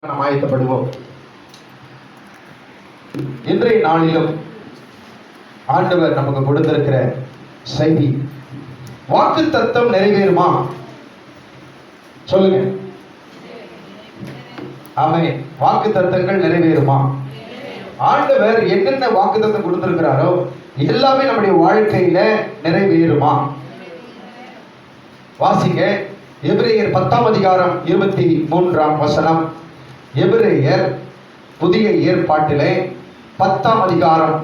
நாம் ஆயத்தப்படுவோம். இன்றைய நாளிலும் ஆண்டவர் நமக்கு கொடுத்திருக்கிற செய்தி வாக்குத்தத்தம் நிறைவேறுமா? சொல்லுங்க. ஆமென். வாக்குத்தத்தங்கள் நிறைவேறுமா? ஆண்டவர் என்னென்ன வாக்குத்தத்தம் கொடுத்திருக்கிறாரோ எல்லாமே நம்முடைய வாழ்க்கையில நிறைவேறுமா? வாசிங்க. எபிரேயர் 10ஆம் அதிகாரம் 23ஆம் வசனம். எபிரேயர் புதிய ஏற்பாட்டிலே 10ஆம் அதிகாரம்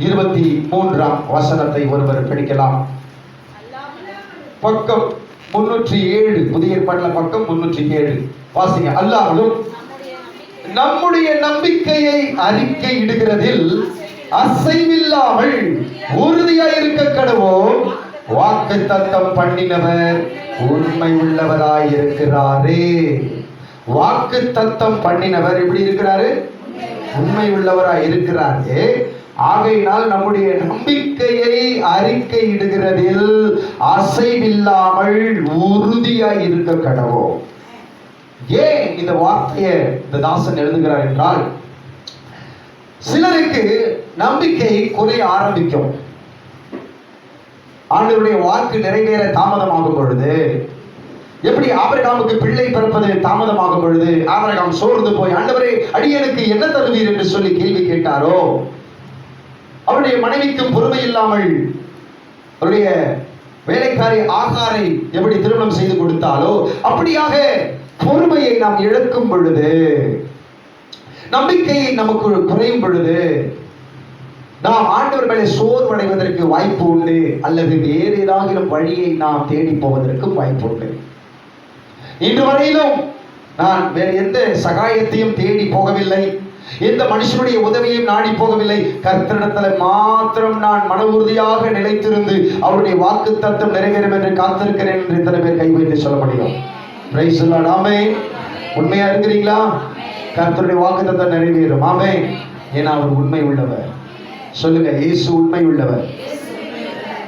23ஆம் வசனத்தை ஒருவர் படிக்கலாம். பக்கம் 307. புதிய ஏற்பாட்டில் பக்கம் 307. வாசிங்க. அல்லாமலும் நம்முடைய நம்பிக்கையை அறிக்கை இடுகிறதில் அசைவில்லாமல் உறுதியாயிருக்க கடவோம். வாக்குத்தத்தம் பண்ணினவர் உண்மை உள்ளவராயிருக்கிறாரே. வாக்குத்தத்தம் பண்ணினவர் எப்படி இருக்கிறாரு? உண்மை உள்ளவராய் இருக்கிறாரே. ஆகையினால் நம்முடைய நம்பிக்கையை அறிக்கை இடுகிறதில் அசைவில்லாமல் உறுதியாய் இருக்க கடவோம். ஏன் இந்த வார்த்தையை இந்த தாசன் எழுதுகிறார் என்றால், சிலருக்கு நம்பிக்கை குறைய ஆரம்பிக்கும். ஆண்டவருடைய வாக்கு நிறைவேற தாமதமாகும் பொழுது, எப்படி ஆபிரகாமுக்கு பிள்ளை பிறப்பது தாமதமாகும் பொழுது ஆபிரகாம் சோர்ந்து போய், ஆண்டவரே அடியனுக்கு என்ன தருவீர் என்று சொல்லி கேள்வி கேட்டாரோ, அவருடைய மனைவிக்கும் பொறுமை இல்லாமல் அவருடைய வேலைக்காரி ஆகாரை எப்படி திருமணம் செய்து கொடுத்தாலோ, அப்படியாக பொறுமையை நாம் இழக்கும் பொழுது, நம்பிக்கையை நமக்கு குறையும் பொழுது, நாம் ஆண்டவர் மேலே சோர்வடைவதற்கு வாய்ப்பு உண்டு, அல்லது வேறு ஏதாவது வழியை நாம் தேடி போவதற்கு வாய்ப்பு உண்டு. இன்று வரையிலும் நான் வேறு எந்த சகாயத்தையும் தேடி போகவில்லை, எந்த மனுஷனுடைய உதவியும் நாடி போகவில்லை. கர்த்தரிடத்தில் மாத்திரம் நான் மன உறுதியாக நிலைத்திருந்து அவருடைய வாக்குத்தத்தம் நிறைவேறும் என்று காத்திருக்கிறேன் என்று இத்தனை பேர் கை வைத்து சொல்ல முடியும். Praise the Lord. ஆமென். உண்மையா இருக்கிறீங்களா? கர்த்தருடைய வாக்குத்தத்தம் நிறைவேறும். ஆமென். ஏன்னா அவர் உண்மை உள்ளவர். சொல்லுங்க. இயேசு உண்மை உள்ளவர்.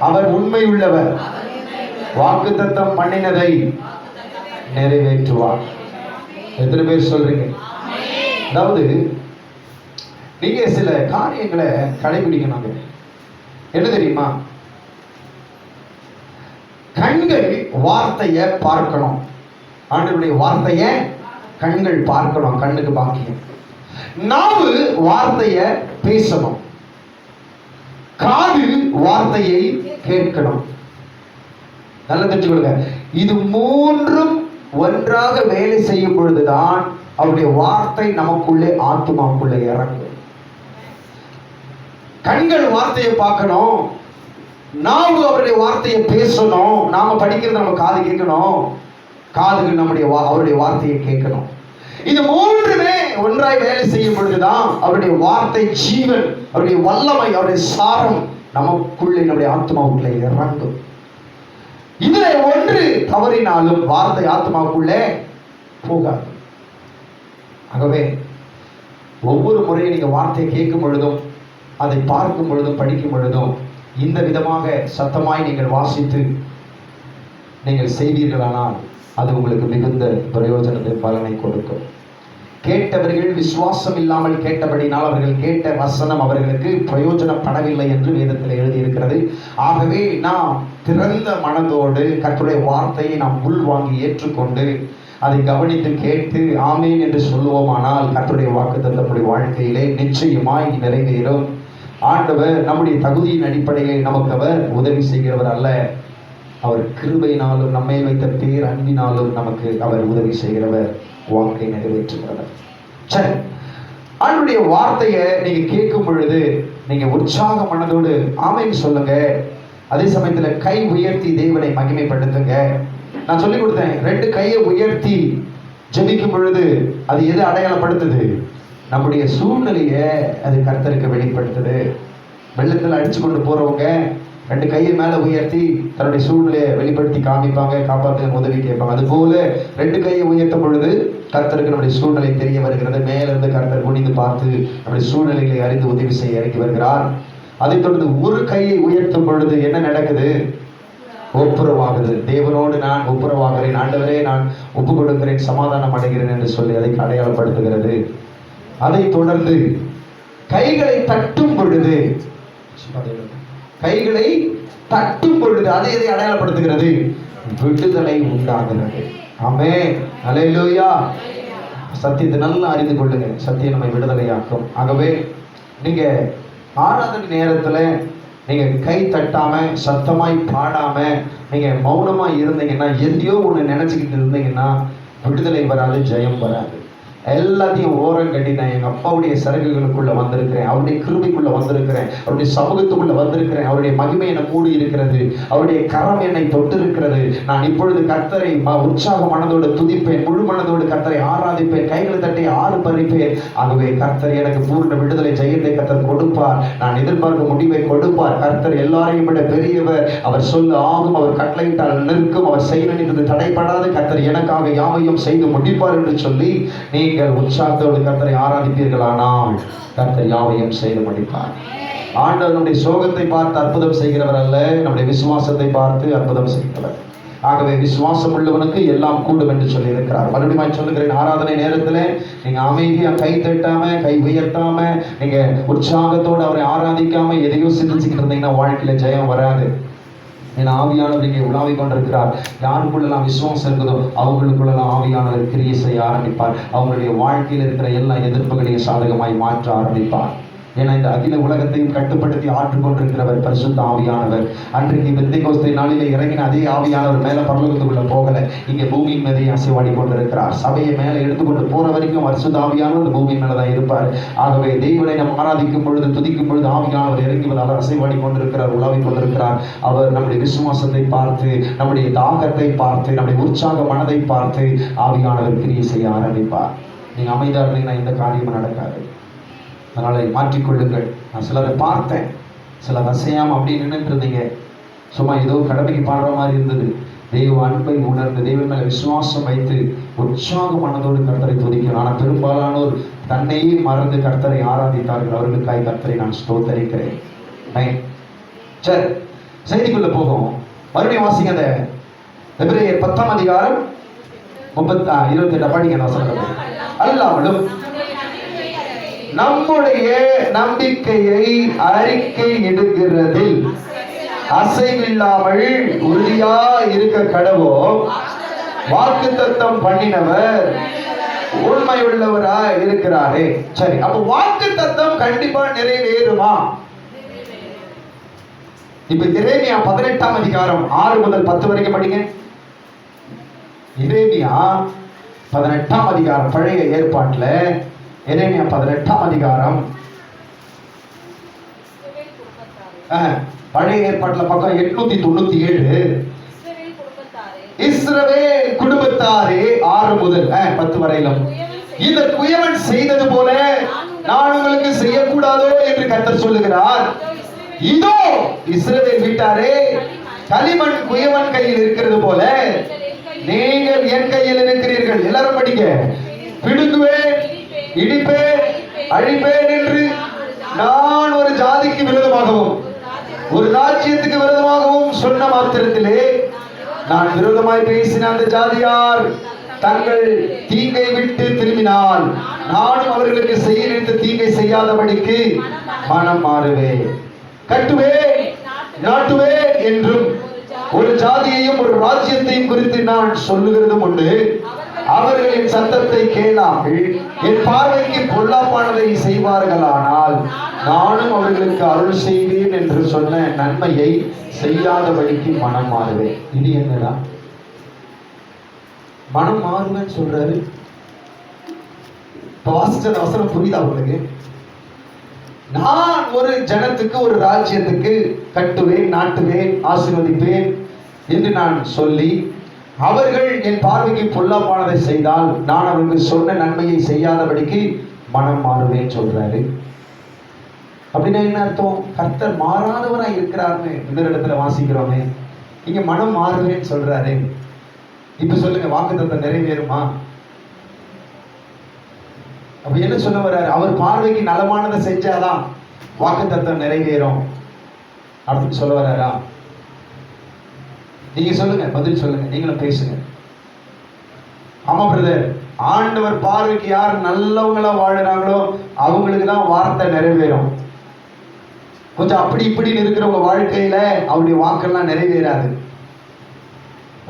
அவர் உண்மை உள்ளவர். வாக்குத்தத்தம் பண்ணினதை நிறைவேற்றுவார். எத்தனை பேர் சொல்றீங்க? அதாவது நீங்க சில காரியங்களை கடைபிடிக்கணும். என்ன தெரியுமா? கண்கள் வார்த்தையை பார்க்கணும். ஆண்டவருடைய வார்த்தையை கண்கள் பார்க்கணும். கண்ணுக்கு பாக்கியம். நாவு வார்த்தையை பேசணும். காது வார்த்தையை கேட்கணும். நல்லா தெரிஞ்சுக்கொள்ளுங்க. இது மூன்றும் ஒன்றாக வேலை செய்யும் பொழுதுதான் அவருடைய வார்த்தை நமக்குள்ளே ஆத்மாக்குள்ளே இறங்கும். கண்கள் வார்த்தையை பார்க்கணும், நாவு அவருடைய வார்த்தையை பேசணும், நாம படிக்கிறது நம்ம காது கேட்கணும், காதுகள் நம்முடைய அவருடைய வார்த்தையை கேட்கணும். இது மூன்றுமே ஒன்றாய் வேலை செய்யும் பொழுதுதான் அவருடைய வார்த்தை ஜீவன், அவருடைய வல்லமை, அவருடைய சாரம் நமக்குள்ளே நம்முடைய ஆத்மாவுக்குள்ளே இறங்கும். இதுல ஒன்று தவறினாலும் வார்த்தை ஆத்மாவுக்குள்ளே போகாது. ஆகவே ஒவ்வொரு முறையும் நீங்க வார்த்தையை கேட்கும் பொழுதும், அதை பார்க்கும் பொழுதும், படிக்கும் பொழுதும் இந்த விதமாக சத்தமாய் நீங்கள் வாசித்து நீங்கள் செய்வீர்களானால் அது உங்களுக்கு மிகுந்த பிரயோஜனத்தை பலனை கொடுக்கும். கேட்டவர்கள் விசுவாசம் இல்லாமல் கேட்டபடினால் அவர்கள் கேட்ட வசனம் அவர்களுக்கு பிரயோஜனப்படவில்லை என்று வேதத்தில் எழுதியிருக்கிறது. ஆகவே நாம் திறந்த மனதோடு கர்த்தருடைய வார்த்தையை நாம் உள்வாங்கி ஏற்றுக்கொண்டு அதை கவனித்து கேட்டு ஆமேன் என்று சொல்லுவோமானால் கர்த்தருடைய வாக்குத்தத்தம் நம்முடைய வாழ்க்கையிலே நிச்சயமாய் நிறைவேறும். ஆண்டவர் நம்முடைய தகுதியின் அடிப்படையில் நமக்கு அவர் உதவி செய்கிறவர் அல்ல, அவர் கிருபையினாலும் நம்மை வைத்த பேர் அன்பினாலும் நமக்கு அவர் உதவி செய்கிறவர், வாக்கை நிறைவேற்றுகிறவர். சரி, ஆண்டவருடைய வார்த்தையை நீங்க கேட்கும் பொழுது நீங்க உற்சாக மனதோடு ஆமென் சொல்லுங்க. அதே சமயத்துல கை உயர்த்தி தேவனை மகிமைப்படுத்துங்க. நான் சொல்லி கொடுத்தேன், 2 கையை உயர்த்தி ஜெபிக்கும் பொழுது அது எது அடையாளப்படுத்துது? நம்முடைய சூழ்நிலையை அது கர்த்தருக்கு வெளிப்படுத்துது. வெள்ளத்தில் அடிச்சு கொண்டு போறவங்க 2 கையை மேல உயர்த்தி தன்னுடைய சூழ்நிலையை வெளிப்படுத்தி காமிப்பாங்க, காப்பாற்ற உதவி கேட்பாங்க. அது போல 2 கையை உயர்த்தும் பொழுது கர்த்தருக்கு நம்முடைய சூழ்நிலை தெரிய வருகிறது. மேலிருந்து கர்த்தர் குனிந்து பார்த்து நம்முடைய சூழ்நிலைகளை அறிந்து உதவி செய்ய இறங்கி வருகிறார். அதை தொடர்ந்து 1 கையை உயர்த்தும் பொழுது என்ன நடக்குது? ஒப்புரவாகுது. தேவனோடு நான் ஒப்புரவாகிறேன், ஆண்டவரே நான் ஒப்பு கொடுக்கிறேன், சமாதானம் அடைகிறேன் என்று சொல்லி அதை அடையாளப்படுத்துகிறது. அதை தொடர்ந்து கைகளை தட்டும் பொழுது, கைகளை தட்டும் பொழுது அதை எதை அடையாளப்படுத்துகிறது? விடுதலை உண்டாகிறது. ஆமென், அல்லேலூயா. சத்தியத்தை நல்லா அறிந்து கொள்ளுங்க. சத்தியம் நம்மை விடுதலையாக்கும். ஆகவே நீங்க ஆராதனை நேரத்துல நீங்க கை தட்டாம, சத்தமாய் பாடாம, நீங்க மௌனமா இருந்தீங்கன்னா, எதையோ ஒண்ணு நினைச்சுக்கிட்டு இருந்தீங்கன்னா விடுதலை வராது, ஜெயம் வராது. எல்லாத்தையும் ஓரம் கட்டி நான் எங்க அப்பாவுடைய சரகுகளுக்குள்ள வந்திருக்கிறேன், அவருடைய கிருபைக்குள்ள வந்திருக்கிறேன், அவருடைய சமூகத்துக்குள்ள வந்திருக்கிறேன், அவருடைய மகிமை என்னை மூடி இருக்கிறது, அவருடைய கரம் என்னை தொட்டிருக்கிறது. நான் இப்பொழுது கர்த்தரை உற்சாக மனதோடு துதிப்பேன், முழு மனதோடு கர்த்தரை ஆராதிப்பேன், கைகளை தட்டி ஆறு பறிப்பேன். ஆகவே கர்த்தர் எனக்கு பூர்ண விடுதலை ஜெயத்தை கர்த்தர் கொடுப்பார். நான் எதிர்பார்க்க முடிவை கொடுப்பார். கர்த்தர் எல்லாரையும் விட பெரியவர். அவர் சொல்ல ஆகும், அவர் கட்டளையிட்டால் நிற்கும், அவர் செய்ய நினைத்தது தடைப்படாது. கர்த்தர் எனக்காக யாவையும் செய்து முடிப்பார் என்று சொல்லி நீங்கள் உற்சாகத்தோடு கர்த்தரை ஆராதிப்பீர்களானால் கர்த்தர் யாவையும் செய்து முடிப்பார். ஆண்டவர் நம்முடைய சோகத்தை பார்த்து அற்புதம் செய்கிறவர் அல்ல, நம்முடைய விசுவாசத்தை பார்த்து அற்புதம் செய்கிறவர். ஆகவே விசுவாசம் உள்ளவனுக்கு எல்லாம் கூடும் என்று சொல்லி இருக்கிறார். மறுபடியும் சொல்லுகிறேன், ஆராதனை நேரத்தில் நீங்க அமைதியா கை தட்டாம, கை உயர்த்தாம, நீங்க உற்சாகத்தோடு அவரை ஆராதிக்காம எதையோ சிந்திச்சுக்கிட்டு இருந்தீங்கன்னா வாழ்க்கையில ஜெயம் வராது. ஏன்னா ஆவியானவர் இங்கே உலாவிக் கொண்டிருக்கிறார். யாருக்குள்ளெல்லாம் விசுவாசம் இருக்குதோ அவங்களுக்குள்ளெல்லாம் ஆவியானவர் கிரியை செய்ய ஆரம்பிப்பார். அவங்களுடைய வாழ்க்கையில் இருக்கிற எல்லா எதிர்ப்புகளையும் சாதகமாய் மாற்ற ஆரம்பிப்பார். ஏன்னா இந்த அகில உலகத்தையும் கட்டுப்படுத்தி ஆற்றுக் கொண்டிருக்கிறவர் பரிசுத்த ஆவியானவர். அன்றைக்கு பெந்தெகோஸ்தே நாளிலே இறங்கின அதே ஆவியானவர் மேல பரலோகத்துக்குள்ள போகல, இங்கே பூமியின் மேலே அசைவாடி கொண்டிருக்கிறார். சபையை மேலே எடுத்துக்கொண்டு போற வரைக்கும் பரிசுத்த ஆவியானவர் பூமியின் மேலதான் இருப்பார். ஆகவே தெய்வனை நாம் ஆராதிக்கும் பொழுது, துதிக்கும் பொழுது ஆவியானவர் இறங்கி அவர் அசைவாடி கொண்டிருக்கிறார், உலாவிக் கொண்டிருக்கிறார். அவர் நம்முடைய விசுவாசத்தை பார்த்து, நம்முடைய தாகத்தை பார்த்து, நம்முடைய உற்சாக மனதை பார்த்து ஆவியானவர் கிரியை செய்ய ஆரம்பிப்பார். நீங்க அமைதியா இருந்தீங்கன்னா இந்த காரியமும் நடக்காது. அதனால மாற்றிக்கொள்ளுங்கள். நான் சிலரை பார்த்தேன், சிலர் அசையாம அப்படி நின்றுட்டு இருந்தீங்க, சும்மா ஏதோ கடமைக்கு பாடுற மாதிரி இருந்தது. தெய்வ அன்பை உணர்ந்து, தெய்வம் மேல விசுவாசம் வைத்து உற்சாக மனதோடு கர்த்தரை துதிக்கிறோம். ஆனால் பெரும்பாலானோர் தன்னையே மறந்து கர்த்தரை ஆராதித்தார்கள். அவர்களுக்காய் கர்த்தரை நான் ஸ்தோத்தரிக்கிறேன். சரி, செய்திக்குள்ள போகும். மறுபடியும் வாசிங்க அந்த எபிரேயர் 10ஆம் அதிகாரம் 28 படிங்க வசனத்தை. அல்லாமலும் நம்முடைய நம்பிக்கையை அறிக்கை இடுகிறதில் அசைவில்லாமல் உறுதியா இருக்க கடவோம். வாக்குத்தத்தம் பண்ணினவர் உண்மையுள்ளவரா இருக்கிறாரே. சரி, அப்ப வாக்குத்தத்தம் கண்டிப்பா நிறைவேறுமா? இப்ப எரேமியா 18ஆம் அதிகாரம் 6 முதல் 10 வரைக்கும் படிங்க. எரேமியா 18ஆம் அதிகாரம், பழைய ஏற்பாட்டுல எரேமியா 18ஆம் அதிகாரம், பழைய ஏற்பாட்டுல பக்கம் 897. இஸ்ரவேல் குடும்பத்தாரே 6 முதல் 10 வரையிலும் இந்த குயவன் செய்தது போல நான் உங்களுக்கு செய்யக்கூடாதோ என்று கர்த்தர் சொல்லுகிறார். இதோ இஸ்ரவேல் வீட்டாரே, களிமண் குயவன் கையில் இருக்கிறது போல நீங்கள் என் கையில் இருக்கிறீர்கள். எல்லாரும் படிங்க. பிடுங்குவேன், இடிப்பேன், அழிப்பேன் என்று நான் ஒரு ஜாதிக்கு விரோதமாகவும் ஒரு ராஜ்யத்துக்கு விரோதமாகவும் சொன்ன மாத்திரத்திலே நான் விரோதமாய் பேசின அந்த ஜாதியார் தங்கள் தீங்கை விட்டு திரும்பினால் நானும் அவர்களுக்கு செய்ய நினைத்த தீங்கை செய்யாதபடிக்கு மனம் மாறுவேன், கட்டுவேன், நாட்டுவேன் என்றும் ஒரு ஜாதியையும் ஒரு ராஜ்யத்தையும் குறித்து நான் சொல்லுகிறதும் உண்டு. அவர்களின் சத்தத்தை கேளாமல் என் பார்வைக்கு பொல்லாப்பானதை செய்வார்களானால் நானும் அவர்களுக்கு அருள் செய்வேன் என்று சொன்ன நன்மையை செய்யாதபடிக்கு மனம் மாறுவேன். இது என்னடா மனம் மாறுவேன்னு சொல்றாரு? இப்ப வாசிச்ச அவசரம் புரியுதா உங்களுக்கு? நான் ஒரு ஜனத்துக்கு ஒரு ராஜ்யத்துக்கு கட்டுவேன், நாட்டுவேன், ஆசீர்வதிப்பேன் என்று நான் சொல்லி அவர்கள் என் பார்வைக்கு பொல்லாப்பானதை செய்தால் நான் அவர்களுக்கு சொன்ன நன்மையை செய்யாதபடிக்கு மனம் மாறுவேன் சொல்றாரு. அப்படின்னா என்ன அர்த்தம்? கர்த்தர் மாறாதவராய் இருக்கிறார்னு இன்னொரு இடத்துல வாசிக்கிறோமே. இங்க மனம் மாறுவேன்னு சொல்றாரு. இப்ப சொல்லுங்க, வாக்குத்தத்தம் நிறைவேறுமா? அப்ப என்ன சொல்ல வர்றாரு? அவர் பார்வைக்கு நலமானதை செஞ்சாதான் வாக்குத்தத்தம் நிறைவேறும் அப்படின்னு சொல்ல வர்றாரா? நீங்க சொல்லுங்க, பதில் சொல்லுங்க, நீங்களும் பேசுங்க. ஆமா பிரதர், ஆண்டவர் பார்வைக்கு யார் நல்லவங்களா வாழுறாங்களோ அவங்களுக்கு தான் வார்த்தை நிறைவேறும். கொஞ்சம் அப்படி இப்படின்னு இருக்கிறவங்க வாழ்க்கையில அவருடைய வாக்கெல்லாம் நிறைவேறாது.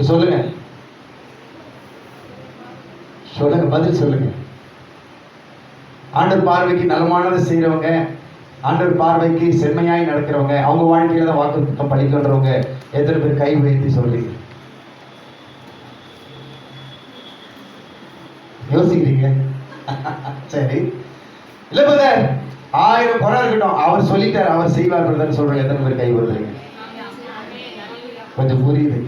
சொல்லுங்க சொல்லுங்க, பதில் சொல்லுங்க. ஆண்டவர் பார்வைக்கு நலமானதை செய்யறவங்க, ஆண்டவர் பார்வைக்கு செம்மையாய் நடக்கிறவங்க, அவங்க வாழ்க்கையில தான் வாக்குத்தத்தம் பலிக்கின்றவங்க எத்தனை பேர் கை உயர்த்தி சொல்லி யோசிக்கிறீங்க? சரி, இல்ல பிரதர் 1000 குறை இருக்கட்டும், அவர் சொல்லிட்டார், அவர் செய்வார் பிரதர் சொல்றேன், எத்தனை பேர் கை வருதுங்க? கொஞ்சம் புரியுது.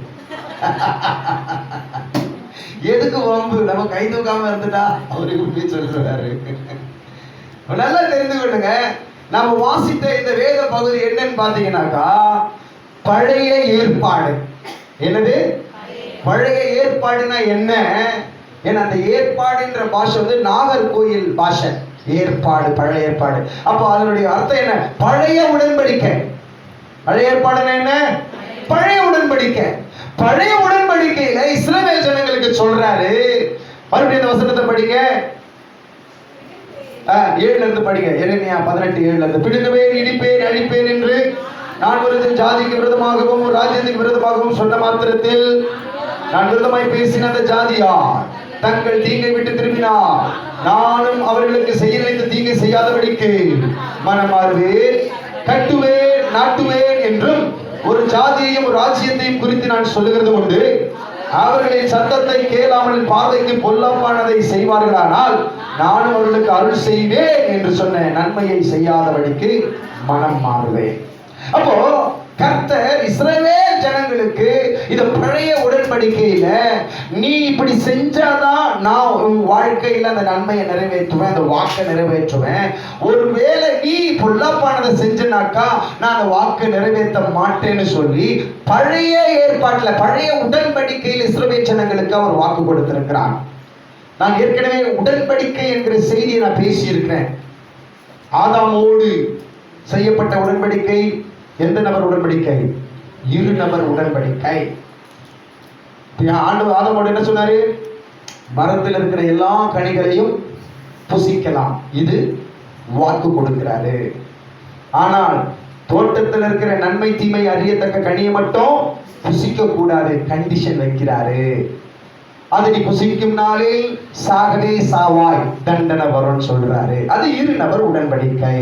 எதுக்கு வம்பு? நம்ம கை தூக்காம இருந்துட்டா அவருக்கு சொல்றாரு. நல்லா தெரிந்து கொள்ளுங்க, நாம வாசித்த இந்த வேத பகுதி என்னன்னு பாத்தீங்கன்னாக்கா பழைய ஏற்பாடு. என்னது பழைய ஏற்பாடுனா என்ன? ஏன்னா அந்த ஏற்பாடுன்ற பாஷை வந்து நாகர்கோயில் பாஷை. ஏற்பாடு, பழைய ஏற்பாடு. அப்போ அதனுடைய அர்த்தம் என்ன? பழைய உடன்படிக்கை. பழைய ஏற்பாடுனா என்ன? பழைய உடன்படிக்கை. பழைய உடன்படிக்கையில இஸ்ரவேல் ஜனங்களுக்கு சொல்றாரு. மறுபடியும் இந்த வசனத்தை படிங்க, 7ல இருந்து படிங்க. எரேமியா 18:7ல இருந்து. பிடுங்குவேன், இடிப்பேன், அழிப்பேன் என்று நான் ஒரு ஜாதிக்கு விரோதமாகவும் ஒரு ராஜ்யத்துக்கு விரோதமாகவும் சொன்ன மாத்திரத்தில் நான் விரோதமாய் பேசின அந்த ஜாதியார் தங்கள் தீங்கை விட்டு திரும்பினார், நானும் அவர்களுக்கு செய்ய நினைத்த தீங்கை செய்யாதபடிக்கு மனம் மாறுவேன், கட்டுவேன், நாட்டுவேன் என்றும் ஒரு ஜாதியையும் ஒரு ராஜ்யத்தையும் குறித்து நான் சொல்லுகிறது உண்டு. அவர்களின் சத்தத்தை கேளாமல் பார்வைக்கு பொல்லாப்பானதை செய்வார்களானால் நானும் அவர்களுக்கு அருள் செய்வேன் என்று சொன்ன நன்மையை செய்யாதபடிக்கு மனம் மாறுவேன். அப்போ கர்த்தர் இஸ்ரவேல் ஜனங்களுக்கு இந்த பழைய உடன்படிக்கையில நீ இப்படி செஞ்சாதான் நான் உன் வாழ்க்கையில அந்த நன்மையை நிறைவேற்றுவேன், அந்த வாக்கை நிறைவேற்றுவேன். ஒருவேளை நீ பொல்லாப்பானதை செஞ்சனாக்கா நான் அந்த வாக்கை நிறைவேற்ற மாட்டேன்னு சொல்லி பழைய ஏற்பாட்டுல பழைய உடன்படிக்கையில் இஸ்ரவேல் ஜனங்களுக்கு அவர் வாக்கு கொடுத்திருக்கிறார். நான் ஏற்கனவே உடன்படிக்கை என்கிற செய்தியை நான் பேசியிருக்கிறேன். ஆதாமோடு செய்யப்பட்ட உடன்படிக்கை எந்த நபர் உடன்படிக்கை? 2 நபர் உடன்படிக்கை. ஆண்டவர் ஆதாமோடு என்ன சொன்னாரு? மரத்தில் இருக்கிற எல்லா கனிகளையும் புசிக்கலாம், இது வாக்கு கொடுக்கிறாரு. ஆனால் தோட்டத்தில் இருக்கிற நன்மை தீமை அறியத்தக்க கனியை மட்டும் புசிக்க கூடாது, கண்டிஷன் வைக்கிறாரு. அது நீ புசிக்கும் நாளில் சாகவே சாவாய், தண்டனை வரும்னு சொல்றாரு. அது 2 நபர் உடன்படிக்கை.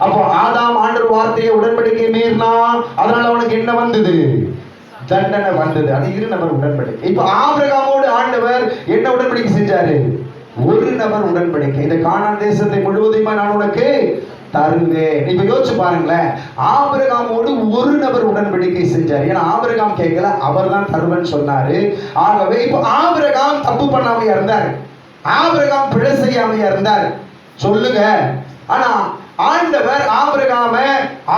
அப்போ ஆதாம் ஆண்டவர் வார்த்தையை உடன்படிக்கை மீறினா அதனால அவனுக்கு என்ன வந்தது? தண்டனை வந்தது. அது 2 நபர் உடன்படிக்கை. இப்போ ஆபிரகாமோடு ஆண்டவர் என்ன உடன்படிக்கை செஞ்சாரு? 1 நபர் உடன்படிக்கை. இந்த கானான் தேசத்தை முழுவதுமா நான் உனக்கு தருவேன். இப்ப யோசிச்சு பாருங்களேன், ஆபிரகாமோடு 1 நபர் உடன்படிக்கை செஞ்சார். ஏன்னா ஆபிரகாம் கேட்கல, அவர் தான் தருவன் சொன்னாரு. ஆகவே இப்ப ஆபிரகாம் தப்பு பண்ணாமையா இருந்தார், ஆபிரகாம் பிழை செய்யாமையா இருந்தார் சொல்லுங்க. ஆனா ஆண்டவர் ஆபிரகாம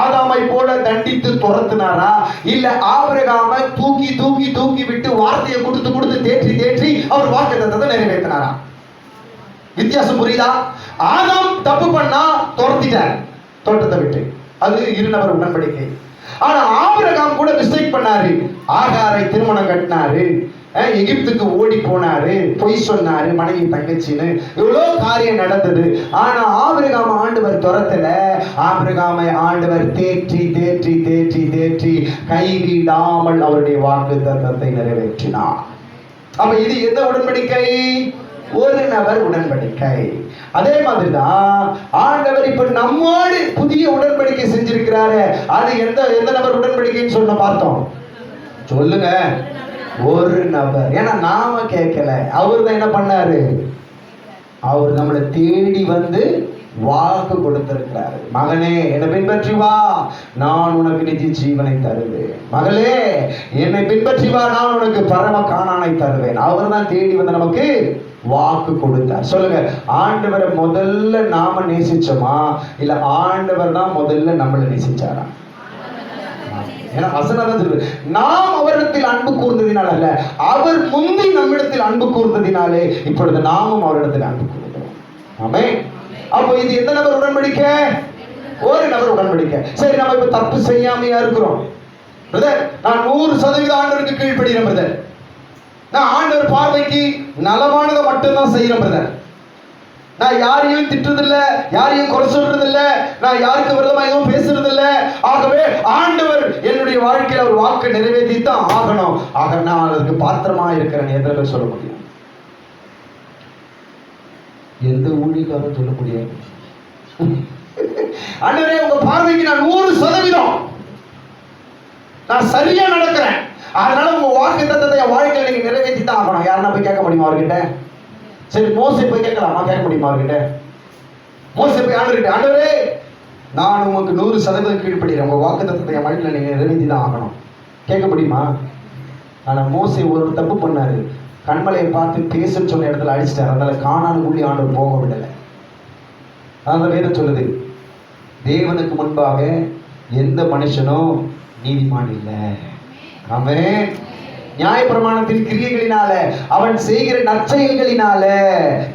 ஆதாமை போல தண்டித்து துரத்தினாரா, இல்ல ஆபிரகாம தூக்கி தூக்கி தூக்கி விட்டு வார்த்தையை கொடுத்து கொடுத்து தேற்றி தேற்றி அவர் வாக்குத்தத்தத்தை நிறைவேற்றினாரா? வித்தியாசம் புரியுதா? ஆதாம் தப்பு பண்ணா துரத்திட்டார் தோட்டத்தை விட்டு, அது 2 நபர் உடன்படிக்கை. ஆனா ஆபிரகாம் கூட மிஸ்டேக் பண்ணாரு. ஆகாரை திருமணம் கட்டினாரு, எகிப்துக்கு ஓடி போனாரு, பொய் சொன்னாரு மனைவி தங்கச்சின்னு, இவ்வளவு காரியம் நடந்தது. ஆனா ஆபிரகாம் ஆண்டவர் துரத்தல. ஆபிரகாமை ஆண்டவர் தேற்றி தேற்றி தேற்றி தேற்றி கைவிடாமல் அவருடைய வாக்குத்தத்தத்தை நிறைவேற்றினார். அப்ப இது எந்த உடன்படிக்கை? 1 நபர் உடன்படிக்கை. அதே மாதிரிதான் ஆண்டவர் இப்ப நம்மோடு புதிய உடன்படிக்கை செஞ்சிருக்கிறாரு. அது எந்த நபர் உடன்படிக்கைன்னு சொன்ன பார்த்தோம்? சொல்லுங்க, 1 நபர். ஏன்னா நாம கேட்கல, அவர் தான் என்ன பண்ணாரு? அவர் நம்மளை தேடி வந்து வாக்கு கொடுத்திருக்கிறாரு. மகனே என்னை பின்பற்றி வா, நான் உனக்கு நித்திய ஜீவனை தருவேன். மகளே என்னை பின்பற்றி வா, நான் உனக்கு பரம காணானை தருவேன். அவர் தான் தேடி வந்து நமக்கு வாக்கு கொடுத்தார். சொல்லுங்க, ஆண்டவரை முதல்ல நாம நேசிச்சோமா, இல்ல ஆண்டவர் தான் முதல்ல நம்மளை நேசிச்சாரா? ஏன்னா வசனம் தான் சொல்லுது, நாம் அவரிடத்தில் அன்பு கூர்ந்ததினால் அல்ல, அவர் முந்தி நம்மிடத்தில் அன்பு கூர்ந்ததினாலே இப்பொழுது நாமும் அவரிடத்தில் அன்பு கூறுகிறோம். ஆமென். அப்போ இது எந்த நபர் உடன்படிக்கை? 1 நபர் உடன்படிக்கை. சரி, நம்ம இப்ப தப்பு செய்யாமையா இருக்கிறோம், பிரதர், நான் 100% ஆண்டவருக்கு கீழ்ப்படுகிறேன் பிரதர். நான் ஆண்டவர் பார்வைக்கு நலமானதை மட்டும்தான் செய்யறேன் பிரதர். நான் யாரையும் திட்டுறதில்ல, யாரையும் குறை சொல்றதில்ல, நான் யாருக்கு விரோதமா எதுவும் பேசுறதில்ல. ஆகவே ஆண்டவர் என்னுடைய வாழ்க்கையில ஒரு வாக்கு நிறைவேற்றித்தான் ஆகணும். ஆக நான் அதற்கு பாத்திரமா இருக்கிறேன் என்ற சொல்ல முடியும். எந்த ஊழியக்காரரும் சொல்ல முடியாது. ஆண்டவரே, உங்க பார்வைக்கு நான் 100% நான் சரியா நடக்கிறேன், அதனால உங்க வாக்கு தத்தத்தை என் வாழ்க்கையில நீங்க நிறைவேற்றி தான் ஆகணும். யாருன்னா போய் கேட்க முடியுமா அவர்கிட்ட? சரி, மோசே போய் கேட்கலாமா? கேட்க முடியுமா அவர்கிட்ட? மோசே போய் ஆண்டவர்கிட்ட, ஆண்டவரே நான் உங்களுக்கு 100% கீழ்ப்படுகிறேன், உங்க வாக்கு தத்தத்தை என் வாழ்க்கையில நீங்க நிறைவேற்றி தான் ஆகணும், கேட்க முடியுமா? ஆனா மோசே ஒரு தப்பு பண்ணாரு. கண்மலையை பார்த்து பேசுன்னு சொன்ன இடத்துல அடிச்சிட்டாரு. அதனால கானான் ஊழி ஆண்டவர் போக விடலை. அந்த வேதம் சொல்லுது, தேவனுக்கு முன்பாக எந்த மனுஷனும் நீதிமான் இல்லை. ஆமென். நியாயப்பிரமாணத்தின் கிரியைகளினால, அவன் செய்கிற நற்செயல்களினால